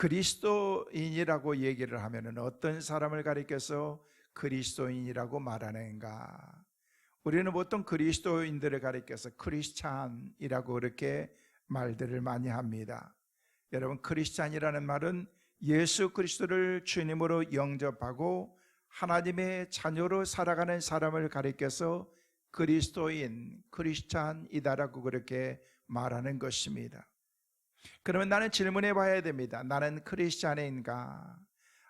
그리스도인이라고 얘기를 하면은 어떤 사람을 가리켜서 그리스도인이라고 말하는가? 우리는 보통 그리스도인들을 가리켜서 크리스찬이라고 그렇게 말들을 많이 합니다. 여러분, 크리스찬이라는 말은 예수 그리스도를 주님으로 영접하고 하나님의 자녀로 살아가는 사람을 가리켜서 그리스도인, 크리스찬이다라고 그렇게 말하는 것입니다. 그러면 나는 질문해 봐야 됩니다. 나는 크리스찬인가?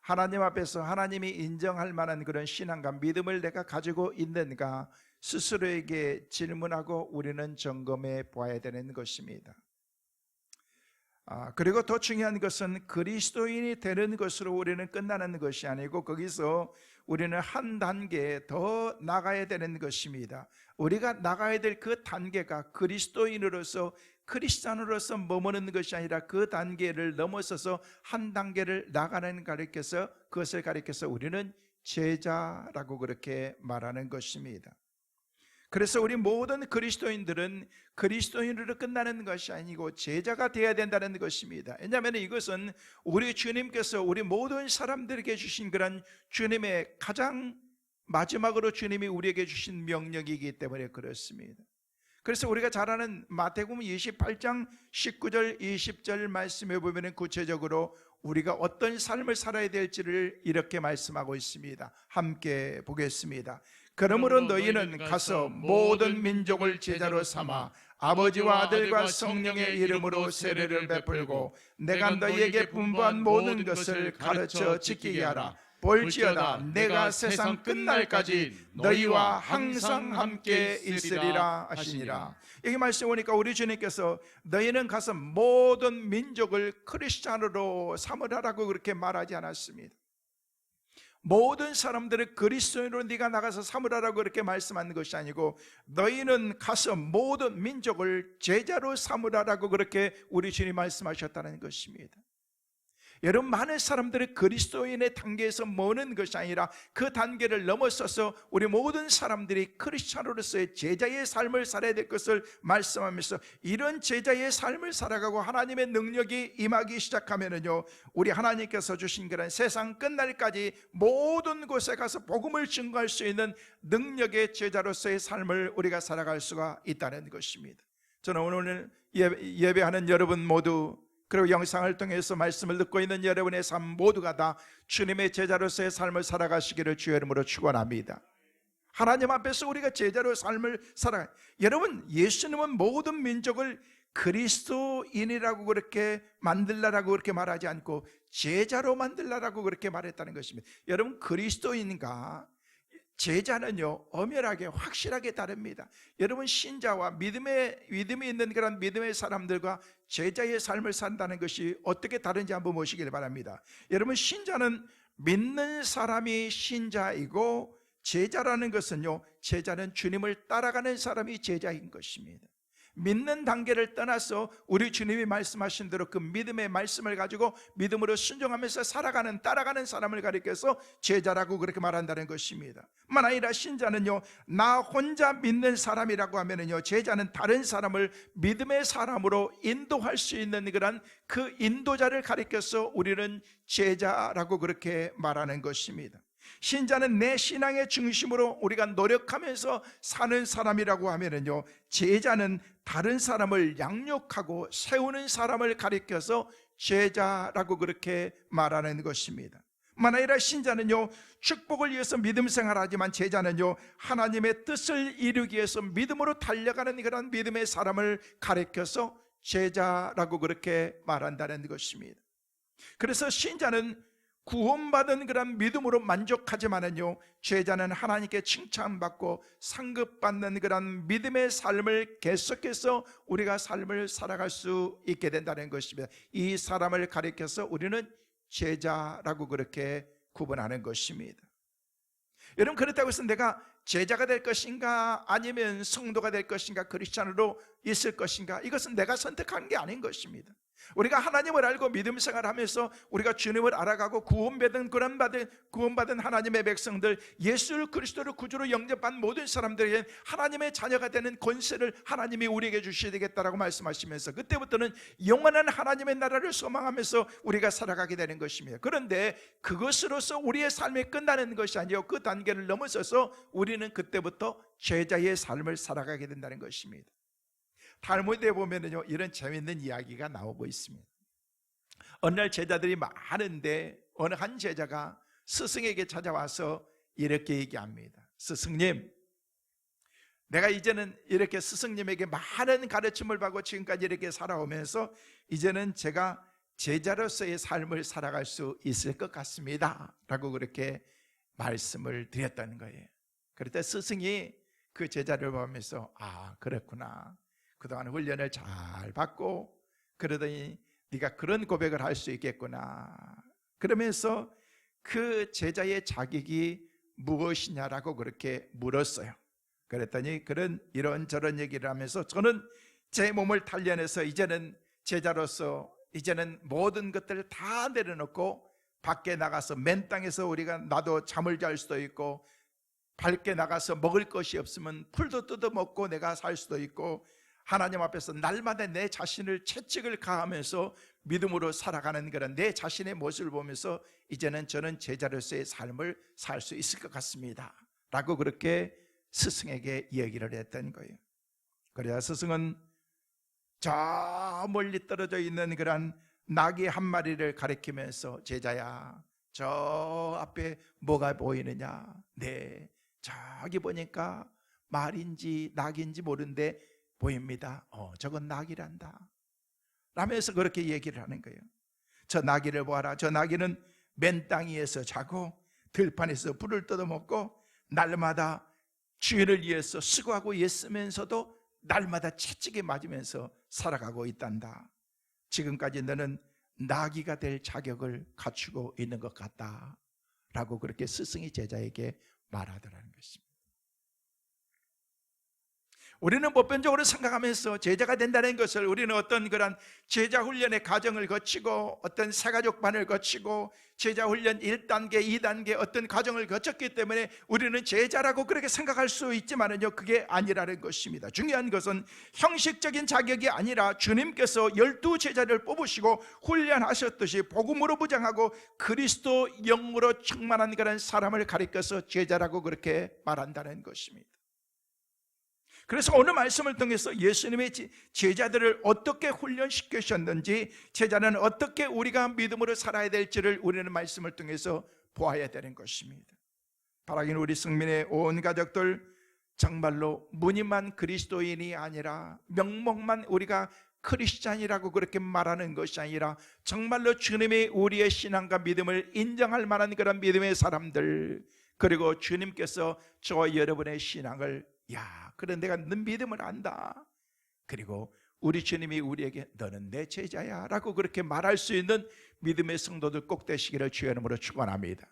하나님 앞에서 하나님이 인정할 만한 그런 신앙과 믿음을 내가 가지고 있는가? 스스로에게 질문하고 우리는 점검해 봐야 되는 것입니다. 그리고 더 중요한 것은 그리스도인이 되는 것으로 우리는 끝나는 것이 아니고 거기서 우리는 한 단계 더 나가야 되는 것입니다. 우리가 나가야 될 그 단계가 그리스도인으로서 크리스찬으로서 머무는 것이 아니라 그 단계를 넘어서서 한 단계를 나가는 그것을 가리켜서 우리는 제자라고 그렇게 말하는 것입니다. 그래서 우리 모든 그리스도인들은 그리스도인으로 끝나는 것이 아니고 제자가 되어야 된다는 것입니다. 왜냐하면 이것은 우리 주님께서 우리 모든 사람들에게 주신 그런 주님의 가장 마지막으로 주님이 우리에게 주신 명령이기 때문에 그렇습니다. 그래서 우리가 잘 아는 마태복음 28장 19절 20절 말씀에 보면 구체적으로 우리가 어떤 삶을 살아야 될지를 이렇게 말씀하고 있습니다. 함께 보겠습니다. 그러므로 너희는 가서 모든 민족을 제자로 삼아 아버지와 아들과 성령의 이름으로 세례를 베풀고 내가 너희에게 분부한 모든 것을 가르쳐 지키게 하라. 볼지어다 내가 세상 끝날까지 너희와 항상 함께 있으리라 하시니라. 여기 말씀 보니까 우리 주님께서 너희는 가서 모든 민족을 크리스찬으로 삼으라라고 그렇게 말하지 않았습니다. 모든 사람들을 그리스도인으로 네가 나가서 삼으라라고 그렇게 말씀하는 것이 아니고 너희는 가서 모든 민족을 제자로 삼으라라고 그렇게 우리 주님 말씀하셨다는 것입니다. 여러분, 많은 사람들이 그리스도인의 단계에서 머무는 것이 아니라 그 단계를 넘어서서 우리 모든 사람들이 크리스찬으로서의 제자의 삶을 살아야 될 것을 말씀하면서 이런 제자의 삶을 살아가고 하나님의 능력이 임하기 시작하면은요, 우리 하나님께서 주신 그런 세상 끝날까지 모든 곳에 가서 복음을 증거할 수 있는 능력의 제자로서의 삶을 우리가 살아갈 수가 있다는 것입니다. 저는 오늘 예배하는 여러분 모두, 그리고 영상을 통해서 말씀을 듣고 있는 여러분의 삶 모두가 다 주님의 제자로서의 삶을 살아가시기를 주의 이름으로 축원합니다. 하나님 앞에서 우리가 제자로 삶을 살아가. 여러분, 예수님은 모든 민족을 그리스도인이라고 그렇게 만들라라고 그렇게 말하지 않고 제자로 만들라라고 그렇게 말했다는 것입니다. 여러분, 그리스도인과 제자는요, 엄연하게 확실하게 다릅니다. 여러분, 신자와 믿음이 있는 그런 믿음의 사람들과 제자의 삶을 산다는 것이 어떻게 다른지 한번 보시길 바랍니다. 여러분, 신자는 믿는 사람이 신자이고 제자라는 것은요, 제자는 주님을 따라가는 사람이 제자인 것입니다. 믿는 단계를 떠나서 우리 주님이 말씀하신 대로 그 믿음의 말씀을 가지고 믿음으로 순종하면서 살아가는, 따라가는 사람을 가리켜서 제자라고 그렇게 말한다는 것입니다. 뿐만 아니라 신자는요, 나 혼자 믿는 사람이라고 하면은요, 제자는 다른 사람을 믿음의 사람으로 인도할 수 있는 그런 그 인도자를 가리켜서 우리는 제자라고 그렇게 말하는 것입니다. 신자는 내 신앙의 중심으로 우리가 노력하면서 사는 사람이라고 하면은요, 제자는 다른 사람을 양육하고 세우는 사람을 가리켜서 제자라고 그렇게 말하는 것입니다. 뿐만 아니라 신자는요, 축복을 위해서 믿음 생활하지만 제자는요, 하나님의 뜻을 이루기 위해서 믿음으로 달려가는 그런 믿음의 사람을 가리켜서 제자라고 그렇게 말한다는 것입니다. 그래서 신자는 구원받은 그런 믿음으로 만족하지만은요, 제자는 하나님께 칭찬받고 상급받는 그런 믿음의 삶을 계속해서 우리가 삶을 살아갈 수 있게 된다는 것입니다. 이 사람을 가리켜서 우리는 제자라고 그렇게 구분하는 것입니다. 여러분, 그렇다고 해서 내가 제자가 될 것인가 아니면 성도가 될 것인가 크리스찬으로 있을 것인가, 이것은 내가 선택한 게 아닌 것입니다. 우리가 하나님을 알고 믿음 생활하면서 우리가 주님을 알아가고 구원받은 하나님의 백성들, 예수 그리스도를 구주로 영접한 모든 사람들에게 하나님의 자녀가 되는 권세를 하나님이 우리에게 주셔야 되겠다라고 말씀하시면서 그때부터는 영원한 하나님의 나라를 소망하면서 우리가 살아가게 되는 것입니다. 그런데 그것으로서 우리의 삶이 끝나는 것이 아니요, 그 단계를 넘어서서 우리는 그때부터 제자의 삶을 살아가게 된다는 것입니다. 탈무드에 보면은요, 이런 재미있는 이야기가 나오고 있습니다. 어느 날 제자들이 많은데 어느 한 제자가 스승에게 찾아와서 이렇게 얘기합니다. 스승님, 내가 이제는 이렇게 스승님에게 많은 가르침을 받고 지금까지 이렇게 살아오면서 이제는 제가 제자로서의 삶을 살아갈 수 있을 것 같습니다 라고 그렇게 말씀을 드렸다는 거예요. 그럴 때 스승이 그 제자를 보면서 아, 그렇구나, 그동안 훈련을 잘 받고 그러더니 네가 그런 고백을 할 수 있겠구나, 그러면서 그 제자의 자격이 무엇이냐라고 그렇게 물었어요. 그랬더니 그런 이런저런 얘기를 하면서 저는 제 몸을 단련해서 이제는 제자로서 이제는 모든 것들을 다 내려놓고 밖에 나가서 맨 땅에서 우리가 나도 잠을 잘 수도 있고, 밖에 나가서 먹을 것이 없으면 풀도 뜯어먹고 내가 살 수도 있고, 하나님 앞에서 날마다 내 자신을 채찍을 가하면서 믿음으로 살아가는 그런 내 자신의 모습을 보면서 이제는 저는 제자로서의 삶을 살 수 있을 것 같습니다 라고 그렇게 스승에게 이야기를 했던 거예요. 그래야 스승은 저 멀리 떨어져 있는 그런 나귀 한 마리를 가리키면서 제자야, 저 앞에 뭐가 보이느냐? 네, 저기 보니까 말인지 낙인지 모르는데 보입니다. 저건 낙이란다 라면서 그렇게 얘기를 하는 거예요. 저 낙이를 보아라. 저 낙이는 맨 땅 위에서 자고 들판에서 풀을 뜯어먹고 날마다 주인을 위해서 수고하고 애쓰면서도 날마다 채찍에 맞으면서 살아가고 있단다. 지금까지 너는 나귀가 될 자격을 갖추고 있는 것 같다 라고 그렇게 스승이 제자에게 말하더라는 것입니다. 우리는 보편적으로 생각하면서 제자가 된다는 것을 우리는 어떤 그런 제자 훈련의 과정을 거치고 어떤 새가족반을 거치고 제자 훈련 1단계, 2단계 어떤 과정을 거쳤기 때문에 우리는 제자라고 그렇게 생각할 수 있지만은요, 그게 아니라는 것입니다. 중요한 것은 형식적인 자격이 아니라 주님께서 12제자를 뽑으시고 훈련하셨듯이 복음으로 무장하고 그리스도 영으로 충만한 그런 사람을 가리켜서 제자라고 그렇게 말한다는 것입니다. 그래서 오늘 말씀을 통해서 예수님의 제자들을 어떻게 훈련시키셨는지, 제자는 어떻게 우리가 믿음으로 살아야 될지를 우리는 말씀을 통해서 보아야 되는 것입니다. 바라긴 우리 승민의 온 가족들 정말로 무늬만 그리스도인이 아니라 명목만 우리가 크리스찬이라고 그렇게 말하는 것이 아니라 정말로 주님의 우리의 신앙과 믿음을 인정할 만한 그런 믿음의 사람들, 그리고 주님께서 저와 여러분의 신앙을 그래 내가 너 믿음을 안다, 그리고 우리 주님이 우리에게 너는 내 제자야 라고 그렇게 말할 수 있는 믿음의 성도들 꼭 되시기를 주의 이름으로 축원합니다.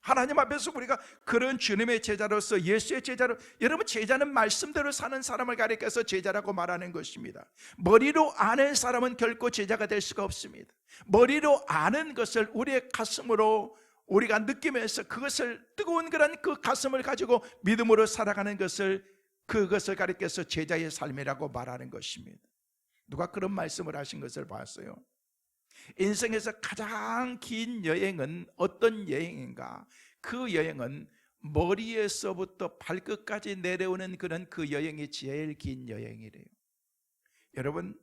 하나님 앞에서 우리가 그런 주님의 제자로서, 예수의 제자로, 여러분 제자는 말씀대로 사는 사람을 가리켜서 제자라고 말하는 것입니다. 머리로 아는 사람은 결코 제자가 될 수가 없습니다. 머리로 아는 것을 우리의 가슴으로 우리가 느끼면서 그것을 뜨거운 그런 그 가슴을 가지고 믿음으로 살아가는 것을, 그것을 가리켜서 제자의 삶이라고 말하는 것입니다. 누가 그런 말씀을 하신 것을 봤어요. 인생에서 가장 긴 여행은 어떤 여행인가? 그 여행은 머리에서부터 발끝까지 내려오는 그런 그 여행이 제일 긴 여행이래요. 여러분,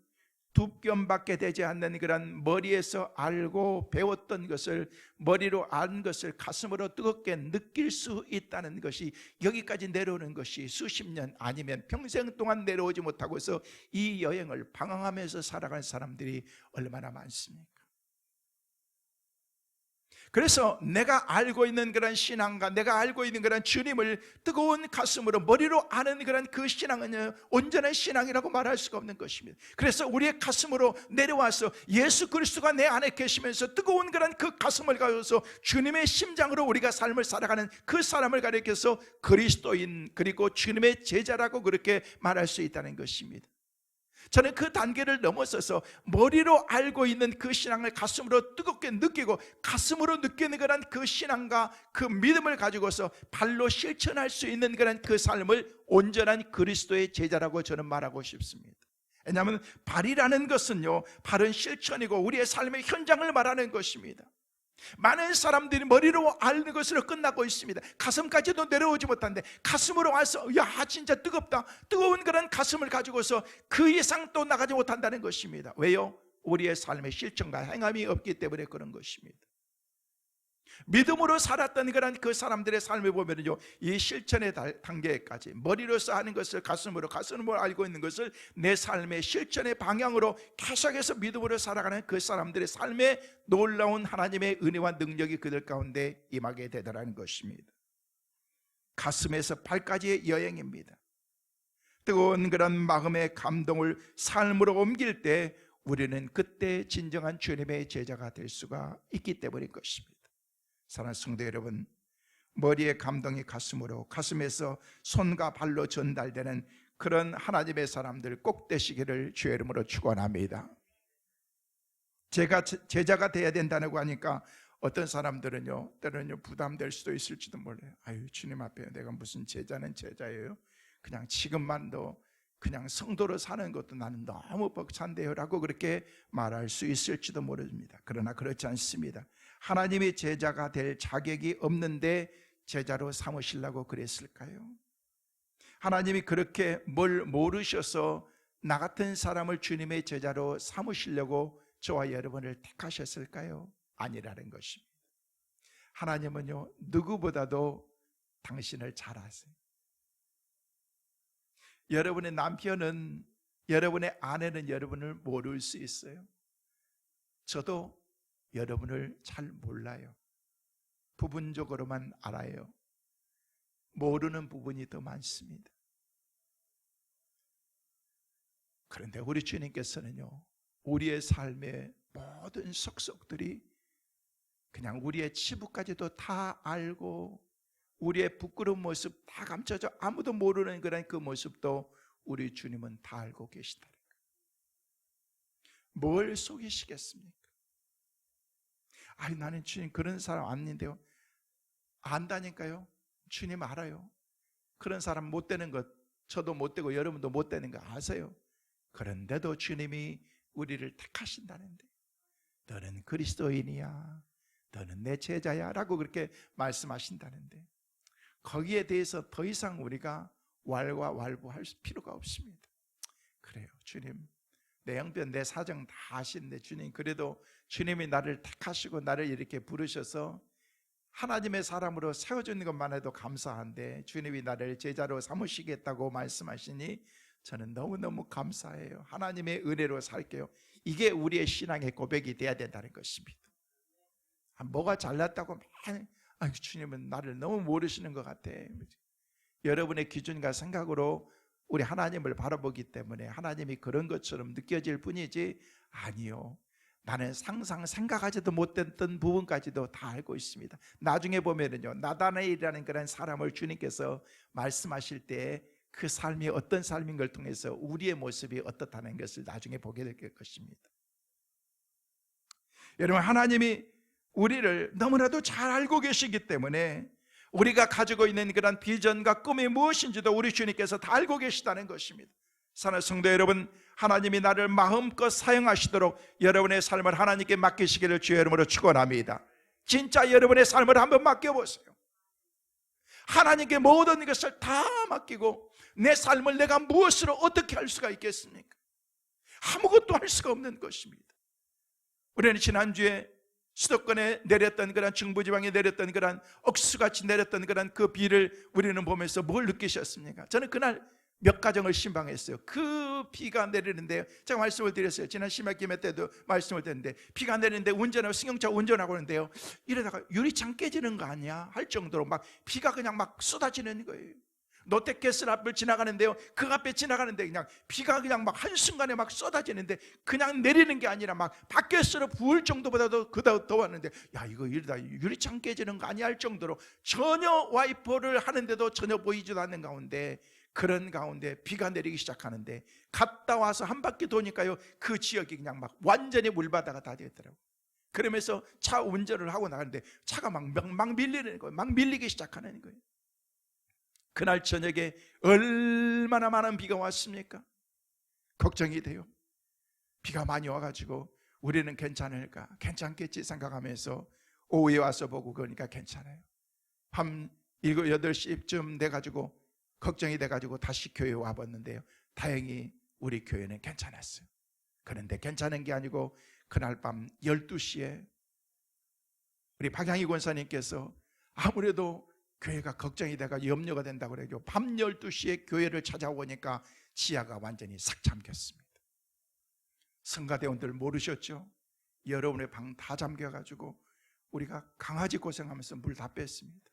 두 뼘밖에 되지 않는 그런 머리에서 알고 배웠던 것을, 머리로 안 것을 가슴으로 뜨겁게 느낄 수 있다는 것이, 여기까지 내려오는 것이 수십 년 아니면 평생 동안 내려오지 못하고 해서 이 여행을 방황하면서 살아가는 사람들이 얼마나 많습니까? 그래서 내가 알고 있는 그런 신앙과 내가 알고 있는 그런 주님을 뜨거운 가슴으로 머리로 아는 그런 그 신앙은 온전한 신앙이라고 말할 수가 없는 것입니다. 그래서 우리의 가슴으로 내려와서 예수 그리스도가 내 안에 계시면서 뜨거운 그런 그 가슴을 가져서 주님의 심장으로 우리가 삶을 살아가는 그 사람을 가리켜서 그리스도인, 그리고 주님의 제자라고 그렇게 말할 수 있다는 것입니다. 저는 그 단계를 넘어서서 머리로 알고 있는 그 신앙을 가슴으로 뜨겁게 느끼고 가슴으로 느끼는 그런 그 신앙과 그 믿음을 가지고서 발로 실천할 수 있는 그런 그 삶을 온전한 그리스도의 제자라고 저는 말하고 싶습니다. 왜냐하면 발이라는 것은요, 발은 실천이고 우리의 삶의 현장을 말하는 것입니다. 많은 사람들이 머리로 아는 것으로 끝나고 있습니다. 가슴까지도 내려오지 못한데 가슴으로 와서 야 진짜 뜨겁다, 뜨거운 그런 가슴을 가지고서 그 이상 또 나가지 못한다는 것입니다. 왜요? 우리의 삶의 실천과 행함이 없기 때문에 그런 것입니다. 믿음으로 살았던 그런 그 사람들의 삶을 보면요, 이 실천의 단계까지 머리로서 하는 것을 가슴으로 알고 있는 것을 내 삶의 실천의 방향으로 계속해서 믿음으로 살아가는 그 사람들의 삶에 놀라운 하나님의 은혜와 능력이 그들 가운데 임하게 되더라는 것입니다. 가슴에서 발까지의 여행입니다. 뜨거운 그런 마음의 감동을 삶으로 옮길 때 우리는 그때 진정한 주님의 제자가 될 수가 있기 때문인 것입니다. 사랑하는 성도 여러분, 머리의 감동이 가슴으로, 가슴에서 손과 발로 전달되는 그런 하나님의 사람들 꼭 되시기를 주의 이름으로 축원합니다. 제가 제자가 돼야 된다고 하니까 어떤 사람들은요, 때로는 부담될 수도 있을지도 몰라요. 아유, 주님 앞에 내가 무슨 제자는 제자예요? 그냥 지금만도 그냥 성도로 사는 것도 나는 너무 벅찬데요 라고 그렇게 말할 수 있을지도 모릅니다. 그러나 그렇지 않습니다. 하나님의 제자가 될 자격이 없는데 제자로 삼으시려고 그랬을까요? 하나님이 그렇게 뭘 모르셔서 나 같은 사람을 주님의 제자로 삼으시려고 저와 여러분을 택하셨을까요? 아니라는 것입니다. 하나님은요, 누구보다도 당신을 잘 아세요. 여러분의 남편은, 여러분의 아내는 여러분을 모를 수 있어요. 저도 여러분을 잘 몰라요. 부분적으로만 알아요. 모르는 부분이 더 많습니다. 그런데 우리 주님께서는요, 우리의 삶의 모든 속속들이 그냥 우리의 치부까지도 다 알고 우리의 부끄러운 모습 다 감춰져 아무도 모르는 그런 그 모습도 우리 주님은 다 알고 계시다. 뭘 속이시겠습니까? 아니, 나는 주님 그런 사람 아닌데요. 안다니까요. 주님 알아요. 그런 사람 못 되는 것 저도 못 되고 여러분도 못 되는 거 아세요. 그런데도 주님이 우리를 택하신다는데, 너는 그리스도인이야, 너는 내 제자야 라고 그렇게 말씀하신다는데, 거기에 대해서 더 이상 우리가 왈가왈부할 필요가 없습니다. 그래요, 주님 내 형편 내 사정 다 아시는데 주님, 그래도 주님이 나를 택하시고 나를 이렇게 부르셔서 하나님의 사람으로 세워주는 것만 해도 감사한데 주님이 나를 제자로 삼으시겠다고 말씀하시니 저는 너무너무 감사해요. 하나님의 은혜로 살게요. 이게 우리의 신앙의 고백이 돼야 된다는 것입니다. 뭐가 잘났다고 주님은 나를 너무 모르시는 것 같아. 여러분의 기준과 생각으로 우리 하나님을 바라보기 때문에 하나님이 그런 것처럼 느껴질 뿐이지, 아니요, 나는 생각하지도 못했던 부분까지도 다 알고 있습니다. 나중에 보면은요, 나다나엘이라는 그런 사람을 주님께서 말씀하실 때 그 삶이 어떤 삶인 걸 통해서 우리의 모습이 어떻다는 것을 나중에 보게 될 것입니다. 여러분, 하나님이 우리를 너무나도 잘 알고 계시기 때문에 우리가 가지고 있는 그런 비전과 꿈이 무엇인지도 우리 주님께서 다 알고 계시다는 것입니다. 사랑하는 성도 여러분, 하나님이 나를 마음껏 사용하시도록 여러분의 삶을 하나님께 맡기시기를 주의 이름으로 축원합니다. 진짜 여러분의 삶을 한번 맡겨보세요. 하나님께 모든 것을 다 맡기고 내 삶을 내가 무엇으로 어떻게 할 수가 있겠습니까? 아무것도 할 수가 없는 것입니다. 우리는 지난주에 수도권에 내렸던 그런 중부지방에 내렸던 그런 억수같이 내렸던 그런 그 비를 우리는 보면서 뭘 느끼셨습니까? 저는 그날 몇 가정을 신방했어요. 그 비가 내리는데 제가 말씀을 드렸어요. 지난 심야기도 때도 말씀을 드렸는데 비가 내리는데 운전하고 승용차 운전하고 있는데요, 이러다가 유리창 깨지는 거 아니야 할 정도로 막 비가 그냥 막 쏟아지는 거예요. 롯데캐슬 앞을 지나가는데요, 그 앞에 지나가는데 그냥 비가 그냥 막 한순간에 막 쏟아지는데 그냥 내리는 게 아니라 막 밖에서 부을 정도보다도 그다 더 왔는데, 야 이거 이러다 유리창 깨지는 거 아니야 할 정도로 전혀 와이퍼를 하는데도 전혀 보이지도 않는 가운데 그런 가운데 비가 내리기 시작하는데 갔다 와서 한 바퀴 도니까요, 그 지역이 그냥 막 완전히 물바다가 다 되었더라고요. 그러면서 차 운전을 하고 나가는데 차가 막 밀리는 거예요. 막 밀리기 시작하는 거예요. 그날 저녁에 얼마나 많은 비가 왔습니까? 걱정이 돼요. 비가 많이 와가지고 우리는 괜찮을까? 괜찮겠지 생각하면서 오후에 와서 보고 그러니까 괜찮아요. 밤 7, 8시쯤 돼가지고 걱정이 돼가지고 다시 교회에 와봤는데요, 다행히 우리 교회는 괜찮았어요. 그런데 괜찮은 게 아니고 그날 밤 12시에 우리 박양희 권사님께서 아무래도 교회가 걱정이 돼가 염려가 된다고 그래요. 밤 12시에 교회를 찾아오니까 지하가 완전히 싹 잠겼습니다. 성가대원들 모르셨죠? 여러분의 방 다 잠겨가지고 우리가 강아지 고생하면서 물 다 뺐습니다.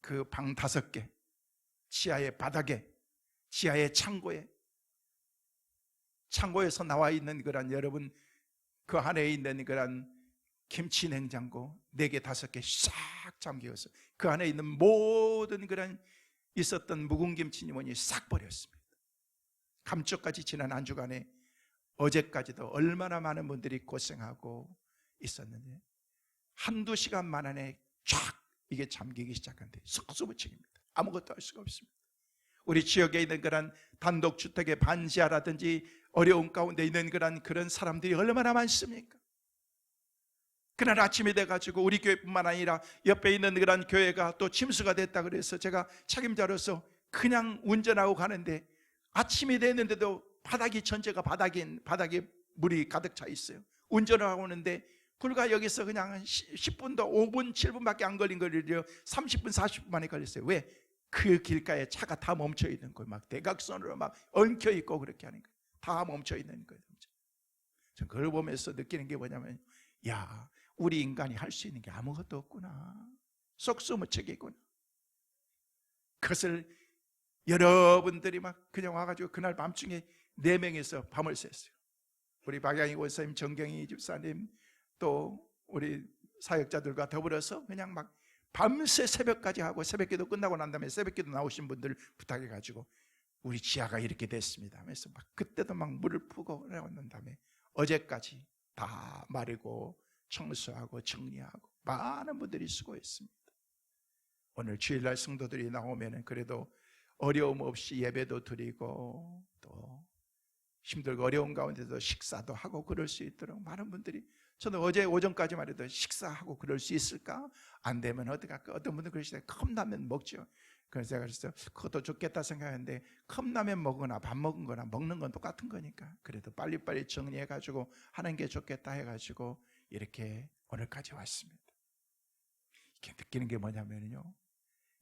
그 방 5개, 지하의 바닥에, 지하의 창고에서 나와 있는 그런, 여러분 그 안에 있는 그런 김치 냉장고 4개, 5개 싹 잠겨서 그 안에 있는 모든 그런 있었던 묵은 김치님은 싹 버렸습니다. 감쪽까지 지난 한 주간에 어제까지도 얼마나 많은 분들이 고생하고 있었는데 한두 시간 만에 쫙 이게 잠기기 시작한데 속수무책입니다. 아무것도 할 수가 없습니다. 우리 지역에 있는 그런 단독주택의 반지하라든지 어려운 가운데 있는 그런 사람들이 얼마나 많습니까? 그날 아침이 돼가지고 우리 교회뿐만 아니라 옆에 있는 그런 교회가 또 침수가 됐다 그래서 제가 책임자로서 그냥 운전하고 가는데 아침이 됐는데도 바닥이 전체가 바닥에 물이 가득 차 있어요. 운전을 하고 오는데 불과 여기서 그냥 10분도 5분 7분밖에 안 걸린 거리요 30분 40분 만에 걸렸어요. 왜? 그 길가에 차가 다 멈춰 있는 거예요. 막 대각선으로 막 엉켜 있고 그렇게 하는 거예요. 다 멈춰 있는 거예요. 전 그걸 보면서 느끼는 게 뭐냐면, 야, 우리 인간이 할 수 있는 게 아무것도 없구나. 속수무책이구나. 그것을 여러분들이 막 그냥 와가지고 그날 밤중에 4명이서 밤을 샜어요. 우리 박양희 원사님, 정경희 집사님, 또 우리 사역자들과 더불어서 그냥 막 밤새 새벽까지 하고, 새벽기도 끝나고 난 다음에 새벽기도 나오신 분들 부탁해가지고 우리 지하가 이렇게 됐습니다 하면서 막 그때도 막 물을 푸고 그러는 다음에 어제까지 다 마르고 청소하고 정리하고 많은 분들이 수고했습니다. 오늘 주일날 성도들이 나오면 그래도 어려움 없이 예배도 드리고 또 힘들고 어려운 가운데도 식사도 하고 그럴 수 있도록 많은 분들이, 저는 어제 오전까지만 해도 식사하고 그럴 수 있을까? 안 되면 어떡할까? 어떤 분들은 그러시더라고요. 컵라면 먹죠. 그래서 제가 그랬어요. 그것도 좋겠다 생각했는데 컵라면 먹거나 밥 먹은 거나 먹는 건 똑같은 거니까 그래도 빨리빨리 정리해가지고 하는 게 좋겠다 해가지고 이렇게 오늘까지 왔습니다. 이렇게 느끼는 게 뭐냐면요,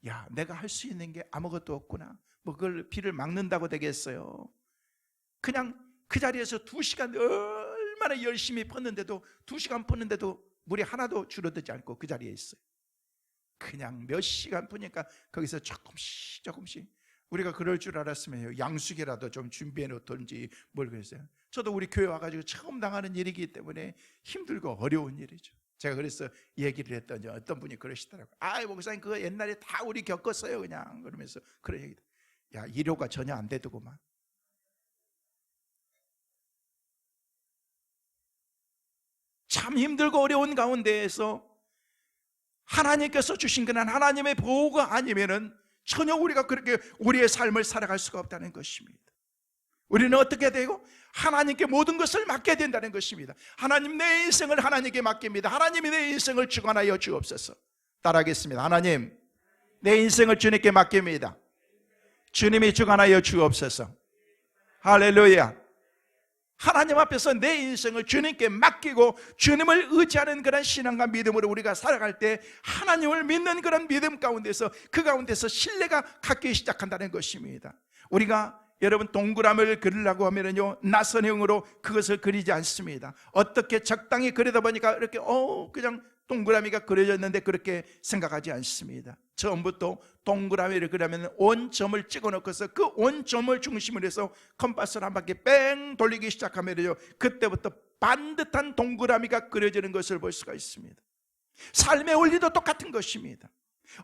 야, 내가 할 수 있는 게 아무것도 없구나. 뭐 그걸 비를 막는다고 되겠어요? 그냥 그 자리에서 2시간 얼마나 열심히 폈는데도 2시간 폈는데도 물이 하나도 줄어들지 않고 그 자리에 있어요. 그냥 몇 시간 푸니까 거기서 조금씩 우리가 그럴 줄 알았으면 양수기라도 좀 준비해 놓던지 뭘 그랬어요. 저도 우리 교회 와가지고 처음 당하는 일이기 때문에 힘들고 어려운 일이죠. 제가 그래서 얘기를 했더니 어떤 분이 그러시더라고요. 아, 목사님 그거 옛날에 다 우리 겪었어요 그냥. 그러면서 그런 얘기도, 야, 이료가 전혀 안 되더구만. 참 힘들고 어려운 가운데에서 하나님께서 주신 그런 하나님의 보호가 아니면은 전혀 우리가 그렇게 우리의 삶을 살아갈 수가 없다는 것입니다. 우리는 어떻게 되고 하나님께 모든 것을 맡게 된다는 것입니다. 하나님, 내 인생을 하나님께 맡깁니다. 하나님이 내 인생을 주관하여 주옵소서. 따라하겠습니다. 하나님, 내 인생을 주님께 맡깁니다. 주님이 주관하여 주옵소서. 할렐루야. 하나님 앞에서 내 인생을 주님께 맡기고 주님을 의지하는 그런 신앙과 믿음으로 우리가 살아갈 때 하나님을 믿는 그런 믿음 가운데서 그 가운데서 신뢰가 갖기 시작한다는 것입니다. 우리가 여러분 동그라미를 그리려고 하면요 낯선형으로 그것을 그리지 않습니다. 어떻게 적당히 그리다 보니까 이렇게 그냥 동그라미가 그려졌는데 그렇게 생각하지 않습니다. 처음부터 동그라미를 그리면 원점을 찍어놓고서 그 원점을 중심으로 해서 컴파스를 한 바퀴 뺑 돌리기 시작하면요 그때부터 반듯한 동그라미가 그려지는 것을 볼 수가 있습니다. 삶의 원리도 똑같은 것입니다.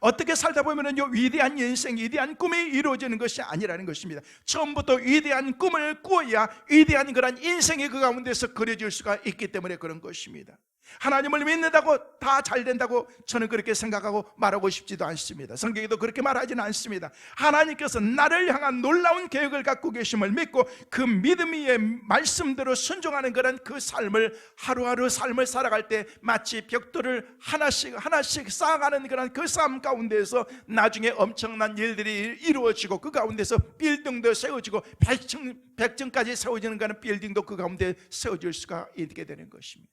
어떻게 살다 보면은요, 위대한 인생, 위대한 꿈이 이루어지는 것이 아니라는 것입니다. 처음부터 위대한 꿈을 꾸어야 위대한 그런 인생이 그 가운데서 그려질 수가 있기 때문에 그런 것입니다. 하나님을 믿는다고 다 잘 된다고 저는 그렇게 생각하고 말하고 싶지도 않습니다. 성경에도 그렇게 말하지는 않습니다. 하나님께서 나를 향한 놀라운 계획을 갖고 계심을 믿고 그 믿음 위에 말씀대로 순종하는 그런 그 삶을, 하루하루 삶을 살아갈 때 마치 벽돌을 하나씩 쌓아가는 그런 그 삶 가운데서 나중에 엄청난 일들이 이루어지고 그 가운데서 빌딩도 세워지고 100층까지 세워지는 그런 빌딩도 그 가운데 세워질 수가 있게 되는 것입니다.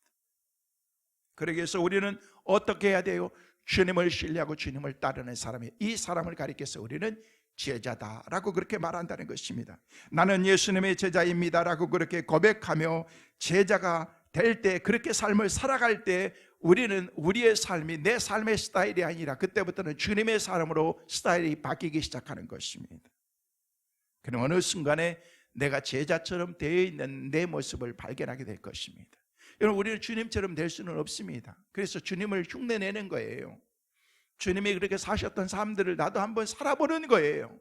그러기 위해서 우리는 어떻게 해야 돼요? 주님을 신뢰하고 주님을 따르는 사람이, 이 사람을 가리켜서 우리는 제자다라고 그렇게 말한다는 것입니다. 나는 예수님의 제자입니다라고 그렇게 고백하며 제자가 될 때, 그렇게 삶을 살아갈 때 우리는 우리의 삶이 내 삶의 스타일이 아니라 그때부터는 주님의 삶으로 스타일이 바뀌기 시작하는 것입니다. 그럼 어느 순간에 내가 제자처럼 되어 있는 내 모습을 발견하게 될 것입니다. 여러분, 우리는 주님처럼 될 수는 없습니다. 그래서 주님을 흉내내는 거예요. 주님이 그렇게 사셨던 삶들을 나도 한번 살아보는 거예요.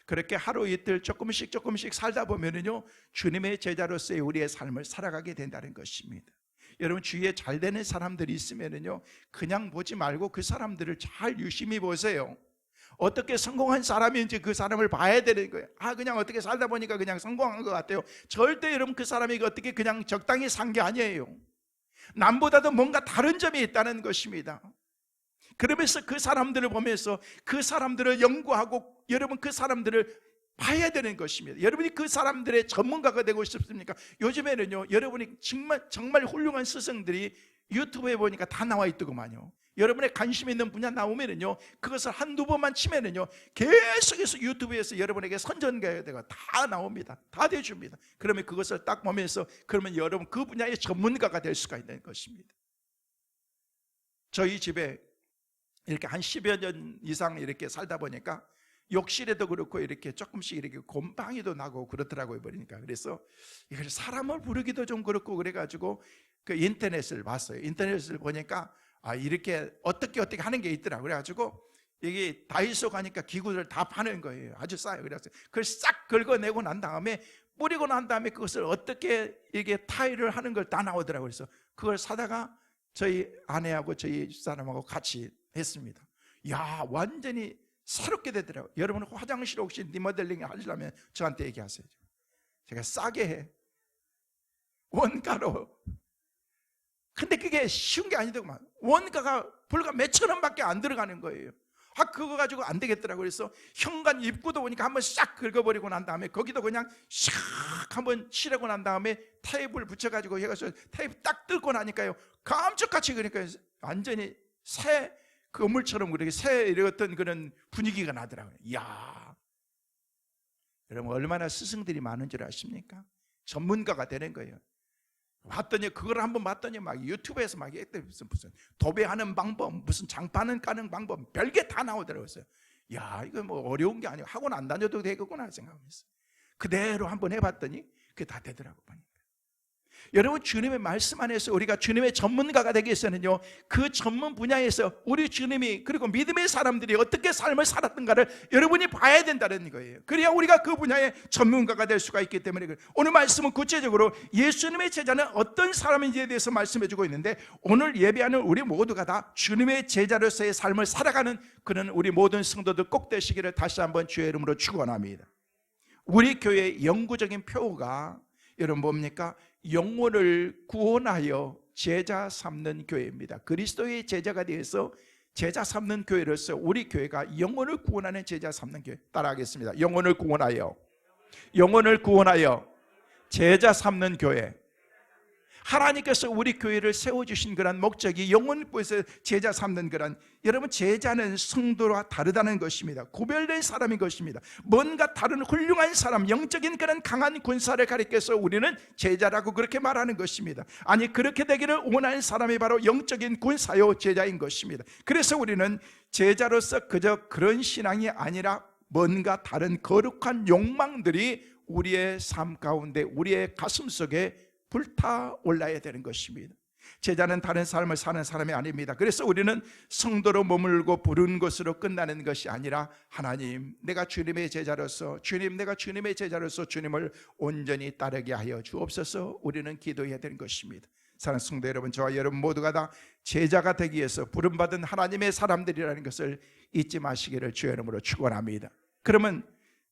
그렇게 하루 이틀 조금씩 살다 보면은요, 주님의 제자로서의 우리의 삶을 살아가게 된다는 것입니다. 여러분, 주위에 잘 되는 사람들이 있으면은요, 그냥 보지 말고 그 사람들을 잘 유심히 보세요. 어떻게 성공한 사람인지 그 사람을 봐야 되는 거예요. 그냥 어떻게 살다 보니까 그냥 성공한 것 같아요. 절대 여러분, 그 사람이 어떻게 그냥 적당히 산 게 아니에요. 남보다도 뭔가 다른 점이 있다는 것입니다. 그러면서 그 사람들을 보면서 그 사람들을 연구하고 여러분 그 사람들을 봐야 되는 것입니다. 여러분이 그 사람들의 전문가가 되고 싶습니까? 요즘에는요, 여러분이 정말 훌륭한 스승들이 유튜브에 보니까 다 나와 있더구만요. 여러분의 관심 있는 분야 나오면은요, 그것을 한두 번만 치면은요, 계속해서 유튜브에서 여러분에게 선전가가 다 나옵니다. 다 돼줍니다. 그러면 그것을 딱 보면서 그러면 여러분 그 분야의 전문가가 될 수가 있는 것입니다. 저희 집에 이렇게 한 10여 년 이상 이렇게 살다 보니까 욕실에도 그렇고 이렇게 조금씩 이렇게 곰팡이도 나고 그렇더라고요. 그러니까 그래서 이걸 사람을 부르기도 좀 그렇고 그래가지고 그 인터넷을 봤어요. 인터넷을 보니까 이렇게 어떻게 하는 게 있더라. 그래가지고 여기 다이소 가니까 기구들 다 파는 거예요. 아주 싸요. 그래서 그걸 싹 긁어내고 난 다음에 뿌리고 난 다음에 그것을 어떻게 이게 타일을 하는 걸 다 나오더라고요. 그래서 그걸 사다가 저희 아내하고 저희 집사람하고 같이 했습니다. 야, 완전히 새롭게 되더라고요. 여러분 화장실 혹시 리모델링 하시려면 저한테 얘기하세요. 제가 싸게 해. 원가로. 근데 그게 쉬운 게 아니더구만. 원가가 불과 몇천 원밖에 안 들어가는 거예요. 그거 가지고 안 되겠더라고요. 그래서 현관 입구도 보니까 한번 싹 긁어버리고 난 다음에 거기도 그냥 샥 한번 칠하고 난 다음에 테이프를 붙여가지고 해가지고 테이프 딱 뜯고 나니까요, 감쪽같이 그러니까 완전히 새 건물처럼 그렇게 새 이랬던 그런 분위기가 나더라고요. 이야, 여러분 얼마나 스승들이 많은 줄 아십니까? 전문가가 되는 거예요. 봤더니 그걸 한번 봤더니 막 유튜브에서 막 무슨 도배하는 방법, 무슨 장판은 까는 방법, 별게 다 나오더라고요. 야, 이거 뭐 어려운 게 아니고 학원 안 다녀도 되겠구나 생각하면서 그대로 한번 해봤더니 그게 다 되더라고요. 여러분, 주님의 말씀 안에서 우리가 주님의 전문가가 되기 위해서는요, 그 전문 분야에서 우리 주님이 그리고 믿음의 사람들이 어떻게 삶을 살았던가를 여러분이 봐야 된다는 거예요. 그래야 우리가 그 분야의 전문가가 될 수가 있기 때문에 그래요. 오늘 말씀은 구체적으로 예수님의 제자는 어떤 사람인지에 대해서 말씀해 주고 있는데, 오늘 예배하는 우리 모두가 다 주님의 제자로서의 삶을 살아가는 그런 우리 모든 성도들 꼭 되시기를 다시 한번 주의 이름으로 축원합니다. 우리 교회의 영구적인 표가 여러분 뭡니까? 영혼을 구원하여 제자 삼는 교회입니다. 그리스도의 제자가 되어서 제자 삼는 교회로서 우리 교회가 영혼을 구원하는 제자 삼는 교회. 따라하겠습니다. 영혼을 구원하여 제자 삼는 교회. 하나님께서 우리 교회를 세워주신 그런 목적이 영혼을 구해서 제자 삼는 그런, 여러분 제자는 성도와 다르다는 것입니다. 구별된 사람인 것입니다. 뭔가 다른 훌륭한 사람, 영적인 그런 강한 군사를 가리켜서 우리는 제자라고 그렇게 말하는 것입니다. 아니, 그렇게 되기를 원하는 사람이 바로 영적인 군사요 제자인 것입니다. 그래서 우리는 제자로서 그저 그런 신앙이 아니라 뭔가 다른 거룩한 욕망들이 우리의 삶 가운데, 우리의 가슴 속에 불타올라야 되는 것입니다. 제자는 다른 삶을 사는 사람이 아닙니다. 그래서 우리는 성도로 머물고 부른 것으로 끝나는 것이 아니라, 하나님, 내가 주님의 제자로서, 주님, 내가 주님의 제자로서 주님을 온전히 따르게 하여 주옵소서. 우리는 기도해야 되는 것입니다. 사랑하는 성도 여러분, 저와 여러분 모두가 다 제자가 되기 위해서 부름받은 하나님의 사람들이라는 것을 잊지 마시기를 주의 이름으로 축원합니다. 그러면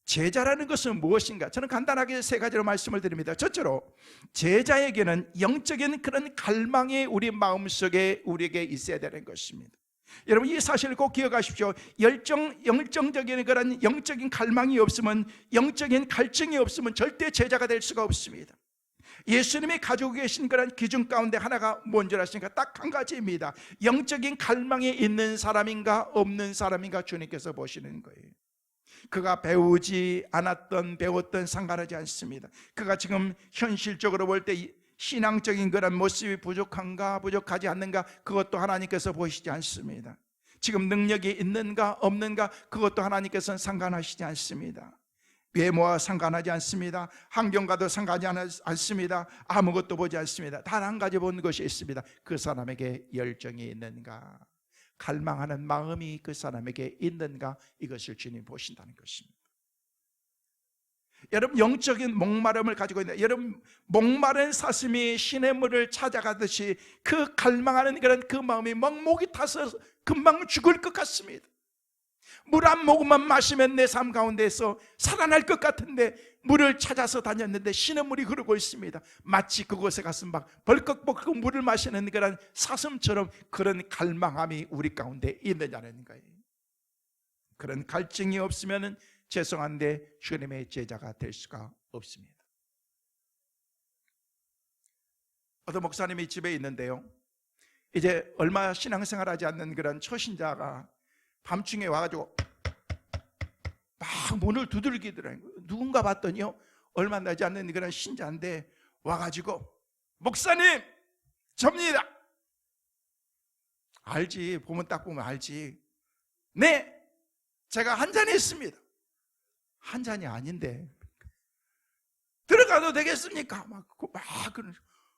제자라는 것은 무엇인가? 저는 간단하게 세 가지로 말씀을 드립니다. 첫째로, 제자에게는 영적인 그런 갈망이 우리 마음속에 우리에게 있어야 되는 것입니다. 여러분, 이 사실을 꼭 기억하십시오. 영적인 그런 영적인 갈망이 없으면, 영적인 갈증이 없으면 절대 제자가 될 수가 없습니다. 예수님이 가지고 계신 그런 기준 가운데 하나가 뭔지 아십니까? 딱 한 가지입니다. 영적인 갈망이 있는 사람인가 없는 사람인가 주님께서 보시는 거예요. 그가 배우지 않았던 배웠던 상관하지 않습니다. 그가 지금 현실적으로 볼 때 신앙적인 그런 모습이 부족한가 부족하지 않는가, 그것도 하나님께서 보시지 않습니다. 지금 능력이 있는가 없는가, 그것도 하나님께서는 상관하시지 않습니다. 외모와 상관하지 않습니다. 환경과도 상관하지 않습니다. 아무것도 보지 않습니다. 단 한 가지 보는 것이 있습니다. 그 사람에게 열정이 있는가, 갈망하는 마음이 그 사람에게 있는가, 이것을 주님 보신다는 것입니다. 여러분, 영적인 목마름을 가지고 있는, 여러분, 목마른 사슴이 시냇물을 찾아가듯이 그 갈망하는 그런 그 마음이 목이 타서 금방 죽을 것 같습니다. 물 한 모금만 마시면 내 삶 가운데서 살아날 것 같은데 물을 찾아서 다녔는데 시냇물이 흐르고 있습니다. 마치 그곳에 가서 막 벌컥벌컥 물을 마시는 그런 사슴처럼 그런 갈망함이 우리 가운데 있느냐는 거예요. 그런 갈증이 없으면 죄송한데 주님의 제자가 될 수가 없습니다. 어떤 목사님이 집에 있는데요, 이제 얼마 신앙생활하지 않는 그런 초신자가 밤중에 와가지고 막 문을 두들기더라고요. 누군가 봤더니요, 얼마 나지 않는 그런 신자인데 와가지고, 목사님, 접니다. 알지, 보면 딱 보면 알지. 네, 제가 한 잔이 있습니다. 한 잔이 아닌데 들어가도 되겠습니까?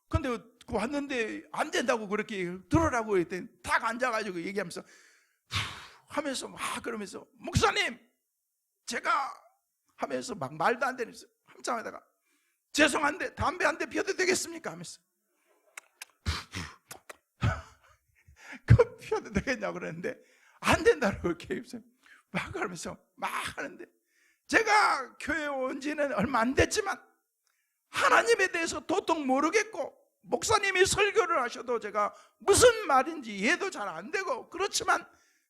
근데 왔는데 안 된다고 그렇게 들어라고 했더니 딱 앉아가지고 얘기하면서 하면서 막 그러면서, 목사님, 제가 하면서 막 말도 안 되면서 한참 하다가, 죄송한데 담배 한 대 피워도 되겠습니까? 하면서 그 피워도 되겠냐고 그랬는데 안 된다고 이렇게 막 그러면서 막 하는데, 제가 교회 온 지는 얼마 안 됐지만 하나님에 대해서 도통 모르겠고, 목사님이 설교를 하셔도 제가 무슨 말인지 이해도 잘 안 되고, 그렇지만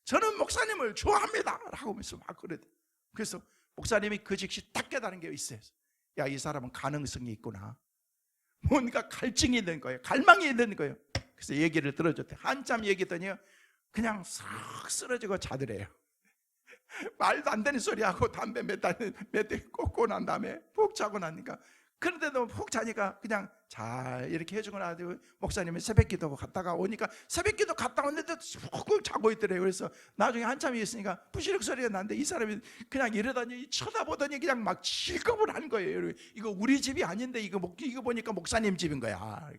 저는 목사님을 좋아합니다 라고 하면서 막 그러더라고요. 그래서 목사님이 그 즉시 딱 깨달은 게 있어요. 야, 이 사람은 가능성이 있구나. 뭔가 갈증이 있는 거예요. 갈망이 있는 거예요. 그래서 얘기를 들어줬대. 한참 얘기했더니 그냥 싹 쓰러지고 자더래요. 말도 안 되는 소리하고 담배 몇 대 꽂고 난 다음에 푹 자고 나니까, 그런데도 푹 자니까 그냥 잘 이렇게 해주고 나서 목사님이 새벽기도 갔다가 오니까, 새벽기도 갔다 왔는데 푹 자고 있더래요. 그래서 나중에 한참 있으니까 부시럭 소리가 나는데 이 사람이 그냥 이러더니 쳐다보더니 그냥 막 실겁을 한 거예요. 이거 우리 집이 아닌데 이거 보니까 목사님 집인 거야.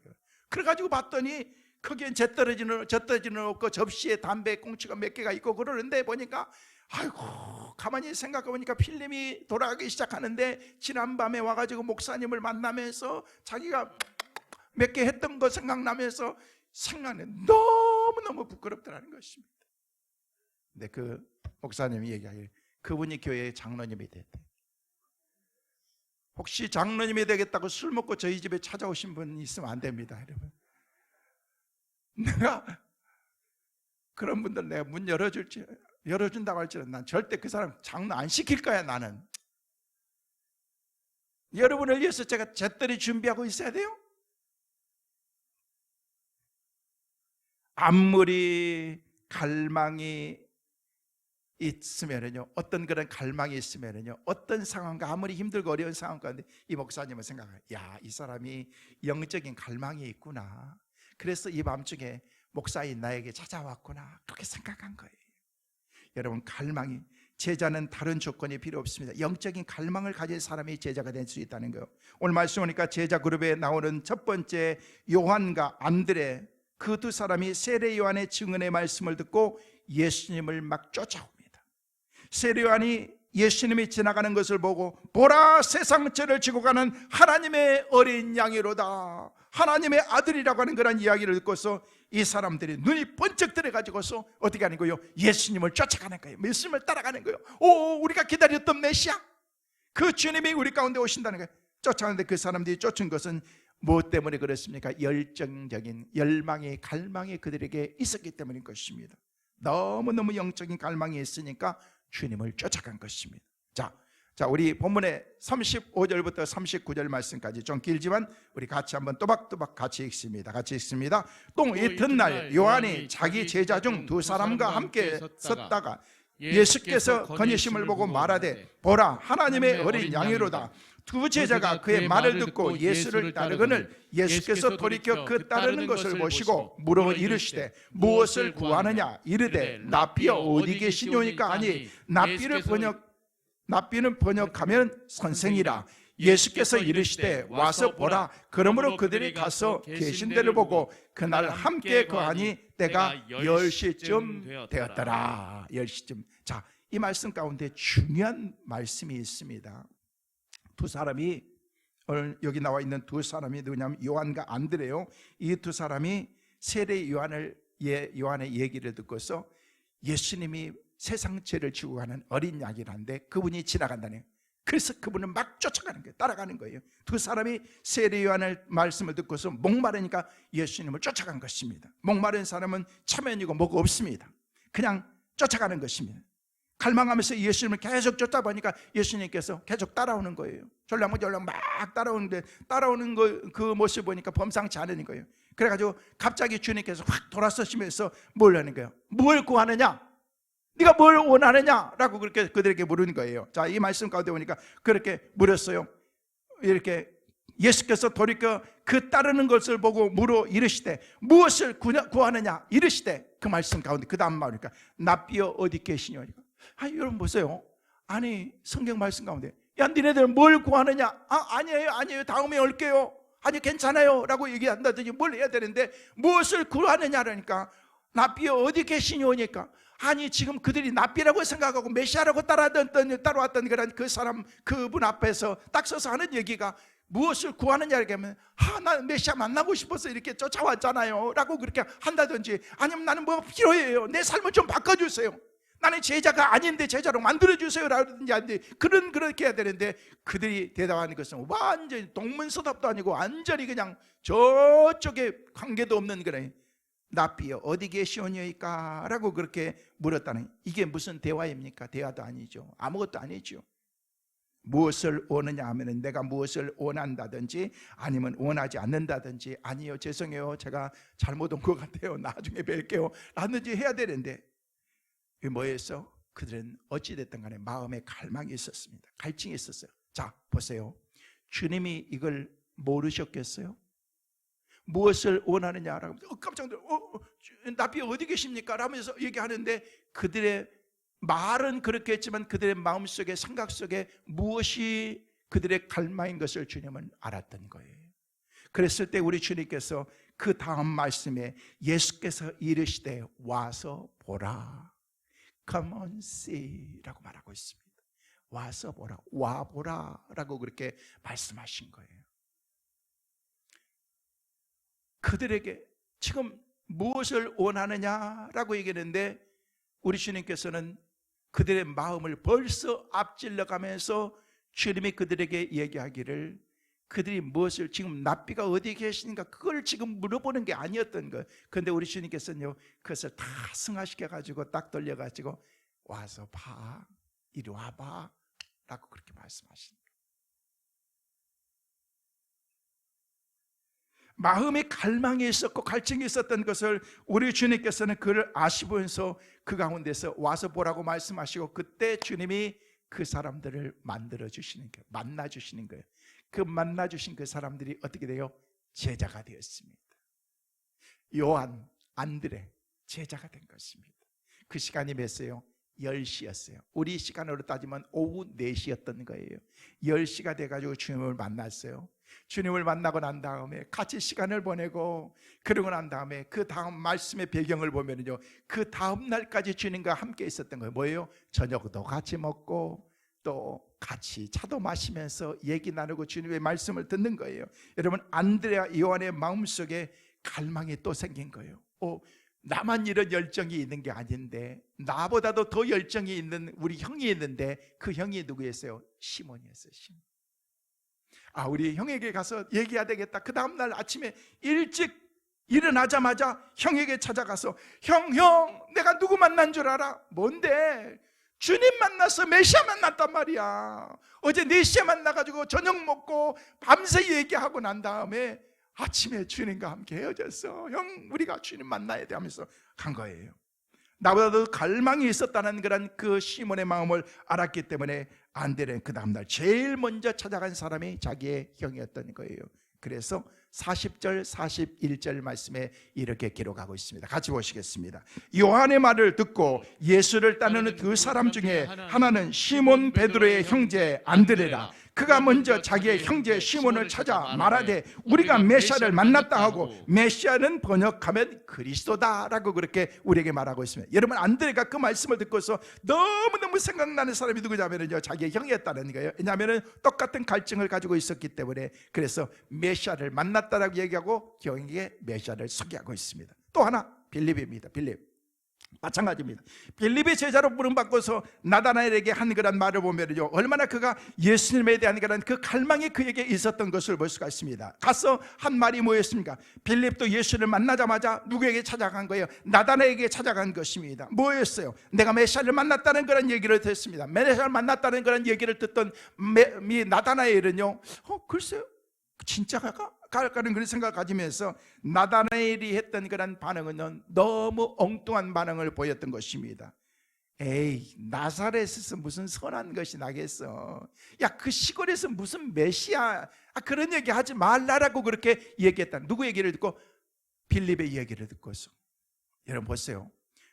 그래가지고 봤더니 거기엔 젖떨어지는 없고 접시에 담배 꽁치가 몇 개가 있고 그러는데, 보니까 아이고, 가만히 생각해 보니까 필름이 돌아가기 시작하는데, 지난밤에 와가지고 목사님을 만나면서 자기가 몇 개 했던 거 생각나면서 너무너무 부끄럽더라는 것입니다. 근데 그 목사님이 얘기하기를 그분이 교회의 장로님이 됐대. 혹시 장로님이 되겠다고 술 먹고 저희 집에 찾아오신 분 있으면 안 됩니다, 여러분. 내가 그런 분들 내가 문 열어준다고 할지는 난 절대 그 사람 장로 안 시킬 거야. 나는 여러분을 위해서 제가 잿더리 준비하고 있어야 돼요. 아무리 갈망이 있으면은요, 어떤 그런 갈망이 있으면은요, 어떤 상황과 아무리 힘들고 어려운 상황 가운데 이 목사님은 생각해요. 야, 이 사람이 영적인 갈망이 있구나. 그래서 이 밤중에 목사인 나에게 찾아왔구나. 그렇게 생각한 거예요. 여러분, 갈망이, 제자는 다른 조건이 필요 없습니다. 영적인 갈망을 가진 사람이 제자가 될 수 있다는 거예요. 오늘 말씀 보니까 제자 그룹에 나오는 첫 번째 요한과 안드레, 그 두 사람이 세례 요한의 증언의 말씀을 듣고 예수님을 막 쫓아옵니다. 세례 요한이 예수님이 지나가는 것을 보고 보라, 세상 죄를 지고 가는 하나님의 어린 양이로다, 하나님의 아들이라고 하는 그런 이야기를 듣고서 이 사람들이 눈이 번쩍 들어가지고서 어떻게 하는 거예요? 예수님을 쫓아가는 거예요. 예수님을 따라가는 거예요. 오, 우리가 기다렸던 메시아, 그 주님이 우리 가운데 오신다는 거예요. 쫓아가는데 그 사람들이 쫓은 것은 무엇 때문에 그렇습니까? 열정적인 열망이, 갈망이 그들에게 있었기 때문인 것입니다. 너무너무 영적인 갈망이 있으니까 주님을 쫓아간 것입니다. 자, 우리 본문의 35절부터 39절 말씀까지 좀 길지만 우리 같이 한번 또박또박 같이 읽습니다. 또 이튿날 요한이 자기 제자 중 두 사람과 함께 섰다가 예수께서 거니심을 보고 말하되 보라, 하나님의 어린 양이로다. 두 제자가 그의 말을 듣고 예수를 따르거늘 예수께서 돌이켜 그 따르는 것을 보시고 물어 이르시되 무엇을 구하느냐? 이르되 납비여 어디 계시뇨니까 하니 납비는 번역하면 선생이라. 예수께서 이르시되 와서 보라. 그러므로 그들이 가서 계신 데를 보고 그날 함께 거하니 때가 10시쯤 되었더라. 10시쯤. 자, 이 말씀 가운데 중요한 말씀이 있습니다. 두 사람이, 오늘 여기 나와 있는 두 사람이 누구냐면 요한과 안드레요. 이 두 사람이 세례 요한의 얘기를 듣고서 예수님이 세상 죄를 지고 가는 어린 양이라는데 그분이 지나간다네요. 그래서 그분은 막 쫓아가는 거예요. 따라가는 거예요. 두 사람이 세례 요한의 말씀을 듣고서 목마르니까 예수님을 쫓아간 것입니다. 목마른 사람은 체면이고 뭐가 없습니다. 그냥 쫓아가는 것입니다. 갈망하면서 예수님을 계속 쫓아보니까 예수님께서 계속 따라오는 거예요. 졸랑졸랑 막 따라오는데 따라오는 그 모습 보니까 범상치 않은 거예요. 그래가지고 갑자기 주님께서 확 돌아서시면서 뭘 하는 거예요? 뭘 구하느냐? 네가 뭘 원하느냐? 라고 그렇게 그들에게 물은 거예요. 자, 이 말씀 가운데 보니까 그렇게 물었어요. 이렇게 예수께서 돌이켜 그 따르는 것을 보고 물어 이르시되 무엇을 구하느냐? 이르시되 그 말씀 가운데 그 다음 말이니까 납비여 어디 계시냐니까. 여러분 보세요. 아니 성경 말씀 가운데 야 니네들 뭘 구하느냐? 아니에요 다음에 올게요. 아니 괜찮아요 라고 얘기한다든지 뭘 해야 되는데 무엇을 구하느냐라니까 납비여 어디 계시냐니까. 아니 지금 그들이 납비라고 생각하고 메시아라고 따라왔던 그런 그 사람, 그분 앞에서 딱 서서 하는 얘기가 무엇을 구하느냐 이렇게 하면 나 메시아 만나고 싶어서 이렇게 쫓아왔잖아요 라고 그렇게 한다든지, 아니면 나는 뭐 필요해요, 내 삶을 좀 바꿔주세요, 나는 제자가 아닌데 제자로 만들어주세요 라든지 그렇게 해야 되는데 그들이 대답하는 것은 완전히 동문서답도 아니고 완전히 그냥 저쪽에 관계도 없는 그런 납비여 어디 계시오니까 라고 그렇게 물었다는, 이게 무슨 대화입니까? 대화도 아니죠. 아무것도 아니죠. 무엇을 원하냐 하면 내가 무엇을 원한다든지 아니면 원하지 않는다든지, 아니요 죄송해요 제가 잘못 온 것 같아요 나중에 뵐게요 라든지 해야 되는데, 이게 뭐였어? 그들은 어찌됐든 간에 마음에 갈망이 있었습니다. 갈증이 있었어요. 자 보세요. 주님이 이걸 모르셨겠어요? 무엇을 원하느냐라고 깜짝 놀라 납비 어디 계십니까? 라면서 얘기하는데 그들의 말은 그렇게 했지만 그들의 마음속에 생각 속에 무엇이 그들의 갈망인 것을 주님은 알았던 거예요. 그랬을 때 우리 주님께서 그 다음 말씀에 예수께서 이르시되 와서 보라, Come on see 라고 말하고 있습니다. 와서 보라, 와보라 라고 그렇게 말씀하신 거예요. 그들에게 지금 무엇을 원하느냐라고 얘기했는데 우리 주님께서는 그들의 마음을 벌써 앞질러 가면서 주님이 그들에게 얘기하기를, 그들이 무엇을 지금 납비가 어디 계시는가 그걸 지금 물어보는 게 아니었던 거예요. 그런데 우리 주님께서는요 그것을 다 승화시켜 가지고 딱 돌려 가지고 와서 봐, 이리 와봐 라고 그렇게 말씀하십니다. 마음의 갈망이 있었고 갈증이 있었던 것을 우리 주님께서는 그를 아시면서 그 가운데서 와서 보라고 말씀하시고, 그때 주님이 그 사람들을 만들어 주시는 거예요. 만나 주시는 거예요. 그 만나 주신 그 사람들이 어떻게 돼요? 제자가 되었습니다. 요한, 안드레 제자가 된 것입니다. 그 시간이 몇이에요? 10시였어요. 우리 시간으로 따지면 오후 4시였던 거예요. 10시가 돼가지고 주님을 만났어요. 주님을 만나고 난 다음에 같이 시간을 보내고 그러고 난 다음에 그 다음 말씀의 배경을 보면요, 그 다음 날까지 주님과 함께 있었던 거예요. 뭐예요? 저녁도 같이 먹고 또 같이 차도 마시면서 얘기 나누고 주님의 말씀을 듣는 거예요. 여러분, 안드레와 요한의 마음속에 갈망이 또 생긴 거예요. 나만 이런 열정이 있는 게 아닌데 나보다도 더 열정이 있는 우리 형이 있는데, 그 형이 누구였어요? 시몬이었어요. 시몬. 우리 형에게 가서 얘기해야 되겠다. 그 다음날 아침에 일찍 일어나자마자 형에게 찾아가서 형 내가 누구 만난 줄 알아? 뭔데? 주님 만났어. 메시아 만났단 말이야. 어제 4시에 만나가지고 저녁 먹고 밤새 얘기하고 난 다음에 아침에 주님과 함께 헤어졌어. 형, 우리가 주님 만나야 돼 하면서 간 거예요. 나보다도 갈망이 있었다는 그런 그 시몬의 마음을 알았기 때문에 안드레는 그 다음날 제일 먼저 찾아간 사람이 자기의 형이었던 거예요. 그래서 40절 41절 말씀에 이렇게 기록하고 있습니다. 같이 보시겠습니다. 요한의 말을 듣고 예수를 따르는 두 사람 중에 하나는 시몬 베드로의 형제 안드레라. 그가 먼저 자기의 형제 시몬을 찾아 말하되 우리가 메시아를 만났다 하고, 메시아는 번역하면 그리스도다라고 그렇게 우리에게 말하고 있습니다. 여러분, 안드레가 그 말씀을 듣고서 너무너무 생각나는 사람이 누구냐면요, 자기의 형이었다는 거예요. 왜냐하면 똑같은 갈증을 가지고 있었기 때문에. 그래서 메시아를 만났다라고 얘기하고 형에게 메시아를 소개하고 있습니다. 또 하나 빌립입니다. 빌립 마찬가지입니다. 빌립의 제자로 부름받고서 나다나엘에게 한 그런 말을 보면요, 얼마나 그가 예수님에 대한 그런 그 갈망이 그에게 있었던 것을 볼 수가 있습니다. 가서 한 말이 뭐였습니까? 빌립도 예수를 만나자마자 누구에게 찾아간 거예요? 나다나엘에게 찾아간 것입니다. 뭐였어요? 내가 메시아를 만났다는 그런 얘기를 듣습니다. 메시아를 만났다는 그런 얘기를 듣던 나다나엘은요, 글쎄요, 진짜가 갈까는 그런 생각을 가지면서 나다나엘이 했던 그런 반응은 너무 엉뚱한 반응을 보였던 것입니다. 에이, 나사렛에서 무슨 선한 것이 나겠어. 야, 그 시골에서 무슨 메시아, 그런 얘기 하지 말라라고 그렇게 얘기했다. 누구 얘기를 듣고? 빌립의 얘기를 듣고서. 여러분 보세요,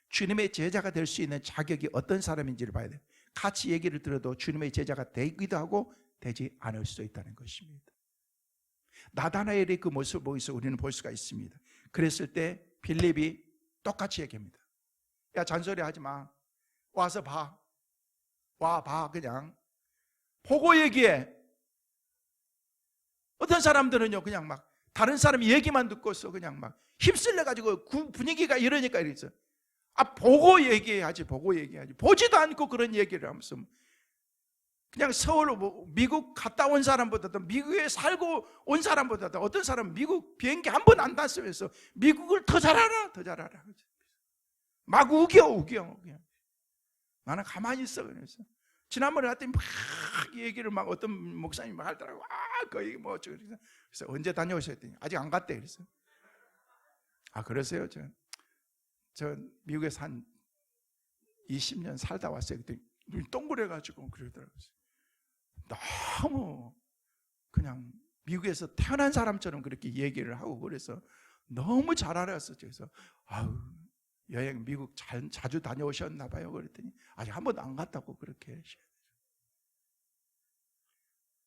주님의 제자가 될 수 있는 자격이 어떤 사람인지를 봐야 돼요. 같이 얘기를 들어도 주님의 제자가 되기도 하고 되지 않을 수도 있다는 것입니다. 나다나엘의 그 모습을 보면서 우리는 볼 수가 있습니다. 그랬을 때 빌립이 똑같이 얘기합니다. 야, 잔소리 하지 마. 와서 봐. 봐. 그냥 보고 얘기해. 어떤 사람들은요, 그냥 막 다른 사람 얘기만 듣고서 그냥 막 휩쓸려 가지고 분위기가 이러니까 이랬어. 보고 얘기해야지. 보고 얘기해야지. 보지도 않고 그런 얘기를 하면서 그냥 서울, 미국 갔다 온 사람보다도, 미국에 살고 온 사람보다도, 어떤 사람은 미국 비행기 한 번 안 탔으면서 미국을 더 잘 알아. 막 우겨. 나는 가만히 있어. 그래서 지난번에 갔더니 막 얘기를 막 어떤 목사님이 막 하더라고. 거의 뭐 그래서 언제 다녀오셨더니 했더니 아직 안 갔대. 그래서 그러세요? 저 미국에서 한 20년 살다 왔어요. 그때 눈이 동그래가지고 그러더라고요. 너무 그냥 미국에서 태어난 사람처럼 그렇게 얘기를 하고, 그래서 너무 잘 알았어. 그래서 여행 미국 자주 다녀오셨나 봐요. 그랬더니 아직 한 번도 안 갔다고 그렇게.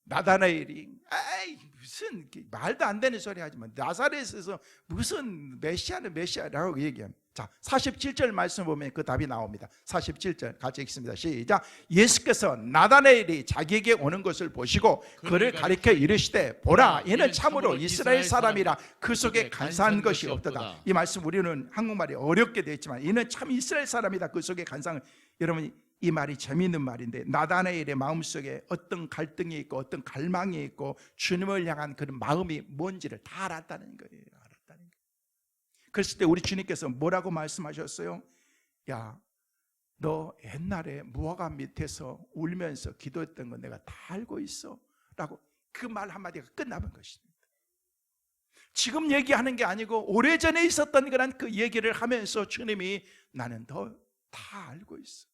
나다나엘이 무슨 말도 안 되는 소리 하지만 나사렛에서 무슨 메시아라고 얘기합니다. 자, 47절 말씀 보면 그 답이 나옵니다. 47절 같이 읽습니다. 시작. 예수께서 나다나엘이 자기에게 오는 것을 보시고 그를 가리켜 이르시되 보라, 이는 참으로 이스라엘 사람이라 그 속에 간사한 것이 없도다. 이 말씀 우리는 한국말이 어렵게 되어 있지만 이는 참 이스라엘 사람이다, 그 속에 간사한. 여러분, 이 말이 재미있는 말인데, 나다나엘의 마음속에 어떤 갈등이 있고 어떤 갈망이 있고 주님을 향한 그런 마음이 뭔지를 다 알았다는 거예요. 그랬을 때 우리 주님께서 뭐라고 말씀하셨어요? 야, 너 옛날에 무화과 밑에서 울면서 기도했던 건 내가 다 알고 있어 라고 그 말 한마디가 끝나는 것입니다. 지금 얘기하는 게 아니고 오래전에 있었던 그 얘기를 하면서 주님이 나는 너 다 알고 있어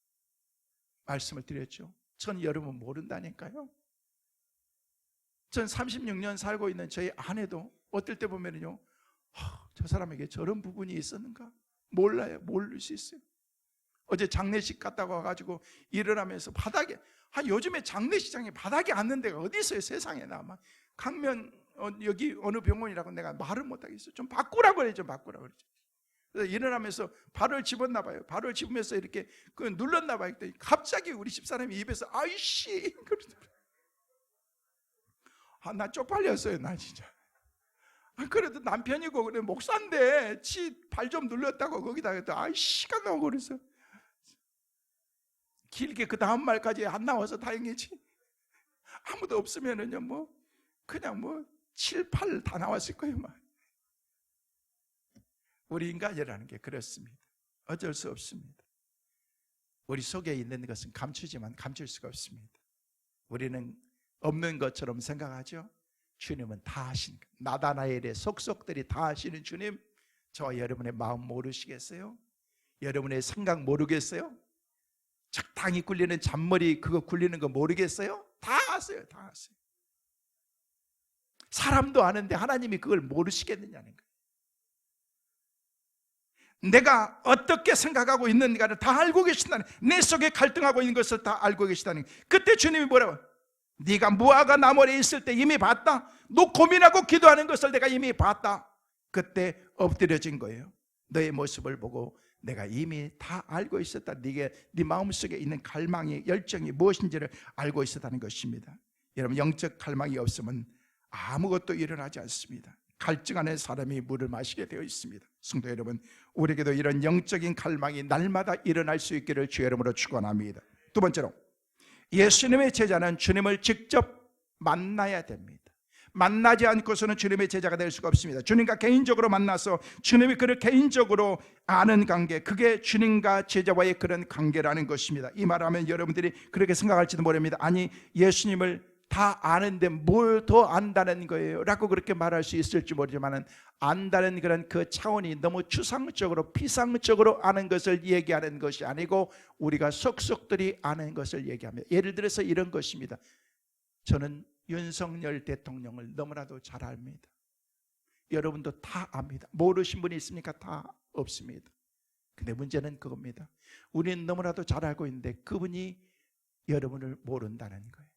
말씀을 드렸죠. 전 여러분 모른다니까요. 전 36년 살고 있는 저희 아내도 어떨 때 보면요, 저 사람에게 저런 부분이 있었는가? 몰라요. 모를 수 있어요. 어제 장례식 갔다가 와가지고 일어나면서 바닥에, 요즘에 장례식장에 바닥에 앉는 데가 어디 있어요? 세상에. 막 강면 여기 어느 병원이라고 내가 말을 못하겠어. 좀 바꾸라고 그래. 좀 바꾸라고 그래. 그래서 일어나면서 발을 집었나 봐요. 발을 집으면서 이렇게 눌렀나 봐요. 갑자기 우리 집사람이 입에서 아이씨 그러더라고요. 나 쪽팔렸어요. 나 진짜. 그래도 남편이고 그래 목사인데 지 발 좀 눌렀다고 거기다 아이씨가 나오고 그래서 길게 그 다음 말까지 안 나와서 다행이지. 아무도 없으면은요 뭐 그냥 뭐 7, 8 다 나왔을 거예요. 막. 우리 인간이라는 게 그렇습니다. 어쩔 수 없습니다. 우리 속에 있는 것은 감추지만 감출 수가 없습니다. 우리는 없는 것처럼 생각하죠. 주님은 다 아신, 나다나엘의 속속들이 다 아시는 주님, 저와 여러분의 마음 모르시겠어요? 여러분의 생각 모르겠어요? 적당히 굴리는 잔머리 그거 굴리는 거 모르겠어요? 다 아세요. 다 아세요. 사람도 아는데 하나님이 그걸 모르시겠느냐는 거예요. 내가 어떻게 생각하고 있는가를 다 알고 계신다는, 내 속에 갈등하고 있는 것을 다 알고 계시다는 거예요. 그때 주님이 뭐라고? 네가 무화과 나무에 있을 때 이미 봤다. 너 고민하고 기도하는 것을 내가 이미 봤다. 그때 엎드려진 거예요. 너의 모습을 보고 내가 이미 다 알고 있었다. 네 마음속에 있는 갈망이, 열정이 무엇인지를 알고 있었다는 것입니다. 여러분, 영적 갈망이 없으면 아무것도 일어나지 않습니다. 갈증하는 사람이 물을 마시게 되어 있습니다. 성도 여러분, 우리에게도 이런 영적인 갈망이 날마다 일어날 수 있기를 주의 이름으로 축원합니다. 두 번째로, 예수님의 제자는 주님을 직접 만나야 됩니다. 만나지 않고서는 주님의 제자가 될 수가 없습니다. 주님과 개인적으로 만나서 주님이 그를 개인적으로 아는 관계, 그게 주님과 제자와의 그런 관계라는 것입니다. 이 말하면 여러분들이 그렇게 생각할지도 모릅니다. 아니, 예수님을 다 아는데 뭘 더 안다는 거예요 라고 그렇게 말할 수 있을지 모르지만, 안다는 그런 그 차원이 너무 추상적으로 피상적으로 아는 것을 얘기하는 것이 아니고 우리가 속속들이 아는 것을 얘기합니다. 예를 들어서 이런 것입니다. 저는 윤석열 대통령을 너무나도 잘 압니다. 여러분도 다 압니다. 모르신 분이 있습니까? 다 없습니다. 근데 문제는 그겁니다. 우리는 너무나도 잘 알고 있는데 그분이 여러분을 모른다는 거예요.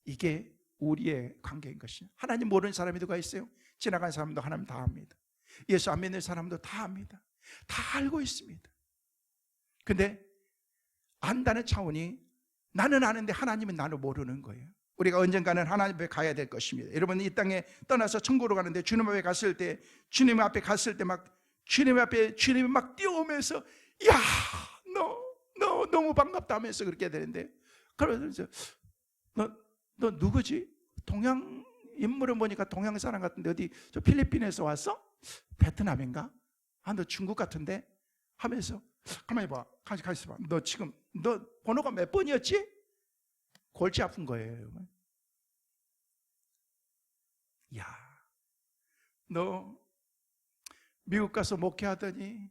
이게 우리의 관계인 것이죠. 하나님 모르는 사람이 누가 있어요? 지나간 사람도 하나님 다 압니다. 예수 안 믿는 사람도 다 압니다. 다 알고 있습니다. 근데 안다는 차원이, 나는 아는데 하나님은 나를 모르는 거예요. 우리가 언젠가는 하나님 앞에 가야 될 것입니다. 여러분, 이 땅에 떠나서 천국으로 가는데 주님 앞에 갔을 때, 주님 앞에 갔을 때 막 주님 앞에 주님이 막 뛰어오면서 야, 너 너무 반갑다 하면서 그렇게 되는데, 그러면서 너 누구지? 동양 인물을 보니까 동양 사람 같은데 어디 저 필리핀에서 왔어? 베트남인가? 너 중국 같은데? 하면서 가만히 봐, 가만히 봐. 너 번호가 몇 번이었지? 골치 아픈 거예요. 야, 너 미국 가서 목회하더니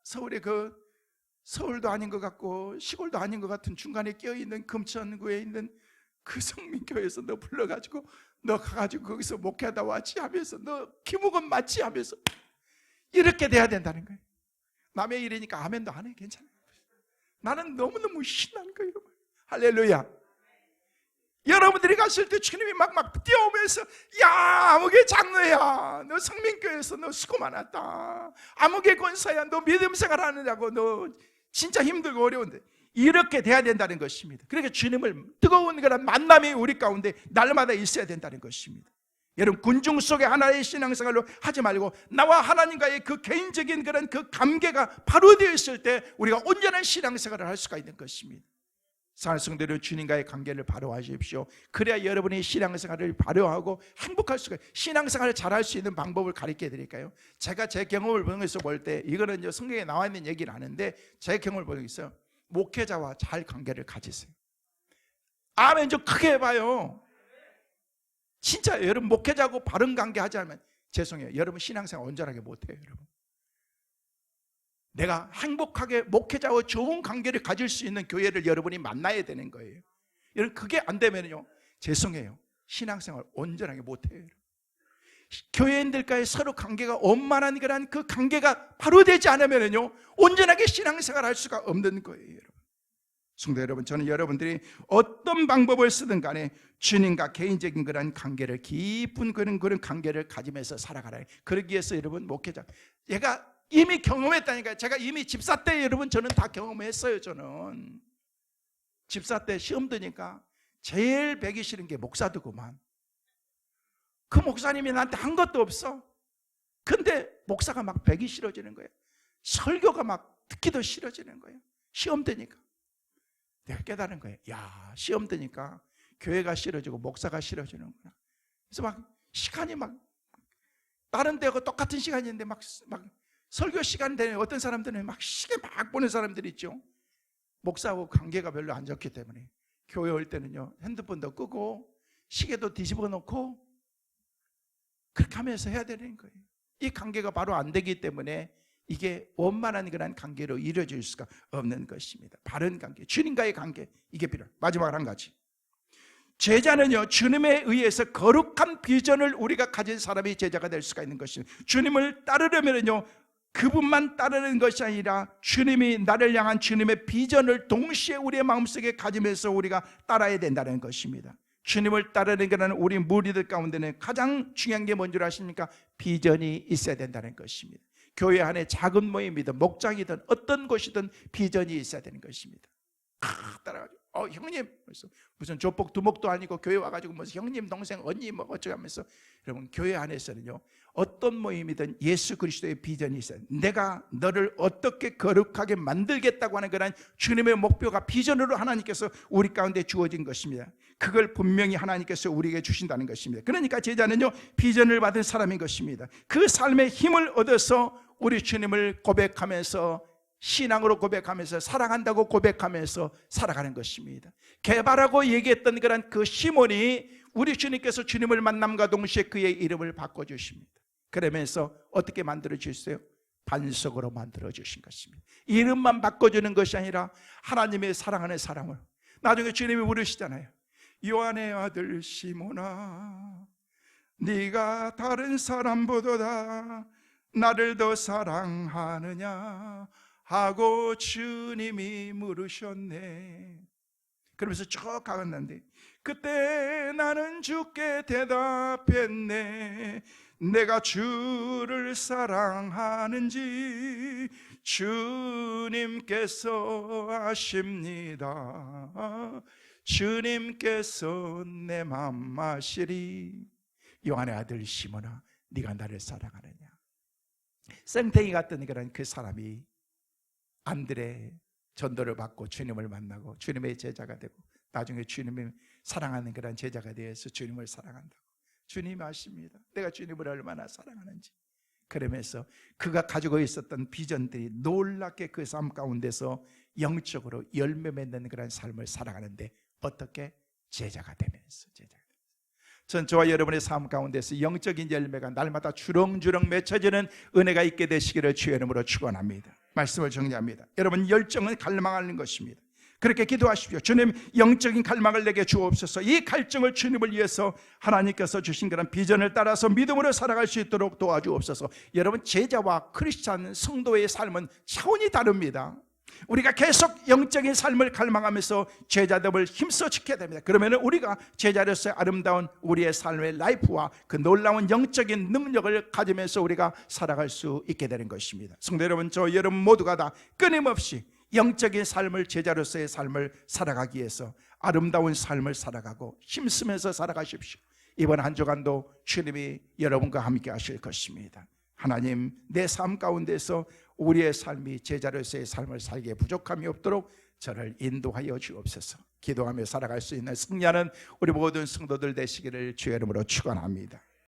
서울도 아닌 것 같고 시골도 아닌 것 같은 중간에 끼어있는 금천구에 있는 그 성민교회에서 너 불러가지고 너 가가지고 거기서 목회하다 왔지 하면서, 너 김우건 맞지 하면서 이렇게 돼야 된다는 거예요. 남의 일이니까 아멘도 안 해. 괜찮아요. 나는 너무너무 신난 거예요. 할렐루야. 여러분들이 갔을 때 주님이 막 뛰어오면서 야, 아무개 장로야, 너 성민교회에서 너 수고 많았다. 아무개 권사야, 너 믿음 생활 하느냐고 너 진짜 힘들고 어려운데, 이렇게 돼야 된다는 것입니다. 그러니까 주님을 뜨거운 그런 만남이 우리 가운데 날마다 있어야 된다는 것입니다. 여러분, 군중 속에 하나의 신앙생활로 하지 말고 나와 하나님과의 그 개인적인 그런 그 관계가 바로 되어 있을 때 우리가 온전한 신앙생활을 할 수가 있는 것입니다. 사랑하는 성도들, 주님과의 관계를 바로 하십시오. 그래야 여러분이 신앙생활을 바로하고 행복할 수가 있어요. 신앙생활을 잘할 수 있는 방법을 가르쳐 드릴까요? 제가 제 경험을 보면서 볼 때, 이거는 성경에 나와 있는 얘기는 아닌데 제 경험을 보면서 목회자와 잘 관계를 가지세요. 아멘 좀 크게 해봐요. 진짜 여러분, 목회자하고 바른 관계 하지 않으면 죄송해요, 여러분 신앙생활 온전하게 못해요. 여러분, 내가 행복하게 목회자와 좋은 관계를 가질 수 있는 교회를 여러분이 만나야 되는 거예요. 여러분, 그게 안 되면요, 죄송해요, 신앙생활 온전하게 못해요. 교회인들과의 서로 관계가 원만한 그런 그 관계가 바로 되지 않으면요, 온전하게 신앙생활 할 수가 없는 거예요. 여러분, 성도 여러분, 저는 여러분들이 어떤 방법을 쓰든 간에 주님과 개인적인 그런 관계를, 깊은 그런 관계를 가지면서 살아가라. 그러기 위해서 여러분, 목회자, 얘가 이미 경험했다니까요. 제가 이미 집사 때 여러분, 저는 다 경험했어요. 저는 집사 때 시험 드니까 제일 배기 싫은 게 목사더구만. 그 목사님이 나한테 한 것도 없어. 근데 목사가 막 배기 싫어지는 거예요. 설교가 막 듣기도 싫어지는 거예요. 시험 드니까. 내가 깨달은 거예요. 야, 시험 드니까 교회가 싫어지고 목사가 싫어지는구나. 그래서 막 시간이 막 다른 데하고 똑같은 시간인데 막 설교 시간 되는 어떤 사람들은 막 시계 막 보는 사람들이 있죠. 목사하고 관계가 별로 안 좋기 때문에 교회 올 때는요, 핸드폰도 끄고 시계도 뒤집어 놓고 그렇게 하면서 해야 되는 거예요. 이 관계가 바로 안 되기 때문에 이게 원만한 그런 관계로 이루어질 수가 없는 것입니다. 바른 관계, 주님과의 관계, 이게 필요해요. 마지막으로 한 가지, 제자는요, 주님에 의해서 거룩한 비전을 우리가 가진 사람이 제자가 될 수가 있는 것입니다. 주님을 따르려면요, 그분만 따르는 것이 아니라 주님이 나를 향한 주님의 비전을 동시에 우리의 마음속에 가지면서 우리가 따라야 된다는 것입니다. 주님을 따르는 것은 우리 무리들 가운데는 가장 중요한 게 뭔지 아십니까? 비전이 있어야 된다는 것입니다. 교회 안에 작은 모임이든 목장이든 어떤 곳이든 비전이 있어야 되는 것입니다. 따라가지고 형님, 무슨 조폭 두목도 아니고 교회 와가지고 무슨 형님 동생 언니 뭐 어쩌고 하면서, 여러분, 교회 안에서는요, 어떤 모임이든 예수 그리스도의 비전이 있어요. 내가 너를 어떻게 거룩하게 만들겠다고 하는 그런 주님의 목표가 비전으로 하나님께서 우리 가운데 주어진 것입니다. 그걸 분명히 하나님께서 우리에게 주신다는 것입니다. 그러니까 제자는요, 비전을 받은 사람인 것입니다. 그 삶의 힘을 얻어서 우리 주님을 고백하면서, 신앙으로 고백하면서, 사랑한다고 고백하면서 살아가는 것입니다. 개발하고 얘기했던 그런 그 시몬이 우리 주님께서 주님을 만남과 동시에 그의 이름을 바꿔주십니다. 그러면서 어떻게 만들어주셨어요? 반석으로 만들어주신 것입니다. 이름만 바꿔주는 것이 아니라 하나님의 사랑하는 사람을, 나중에 주님이 부르시잖아요. 요한의 아들 시몬아, 네가 다른 사람보다 나를 더 사랑하느냐 하고 주님이 물으셨네. 그러면서 쭉 가갔는데, 그때 나는 주께 대답했네. 내가 주를 사랑하는지 주님께서 아십니다. 주님께서 내 맘 아시리. 요한의 아들 시몬아, 네가 나를 사랑하느냐. 생태기 같던 그런 그 사람이 안드레 전도를 받고 주님을 만나고 주님의 제자가 되고, 나중에 주님을 사랑하는 그런 제자가 되어서 주님을 사랑한다고. 주님이 아십니다. 내가 주님을 얼마나 사랑하는지. 그러면서 그가 가지고 있었던 비전들이 놀랍게 그 삶 가운데서 영적으로 열매 맺는 그런 삶을 살아가는데, 어떻게? 제자가 되면서. 전 저와 여러분의 삶 가운데서 영적인 열매가 날마다 주렁주렁 맺혀지는 은혜가 있게 되시기를 주의 이름으로 축원합니다. 말씀을 정리합니다. 여러분, 열정은 갈망하는 것입니다. 그렇게 기도하십시오. 주님, 영적인 갈망을 내게 주옵소서. 이 갈증을 주님을 위해서 하나님께서 주신 그런 비전을 따라서 믿음으로 살아갈 수 있도록 도와주옵소서. 여러분, 제자와 크리스찬 성도의 삶은 차원이 다릅니다. 우리가 계속 영적인 삶을 갈망하면서 제자됨을 힘써 지켜야 됩니다. 그러면 우리가 제자로서의 아름다운 우리의 삶의 라이프와 그 놀라운 영적인 능력을 가지면서 우리가 살아갈 수 있게 되는 것입니다. 성도 여러분, 저 여러분 모두가 다 끊임없이 영적인 삶을, 제자로서의 삶을 살아가기 위해서 아름다운 삶을 살아가고 힘쓰면서 살아가십시오. 이번 한 주간도 주님이 여러분과 함께 하실 것입니다. 하나님, 내 삶 가운데서 우리의 삶이 제자로서의 삶을 살기에 부족함이 없도록 저를 인도하여 주옵소서. 기도하며 살아갈 수 있는 승리하는 우리 모든 성도들 되시기를 주의 이름으로 축원합니다.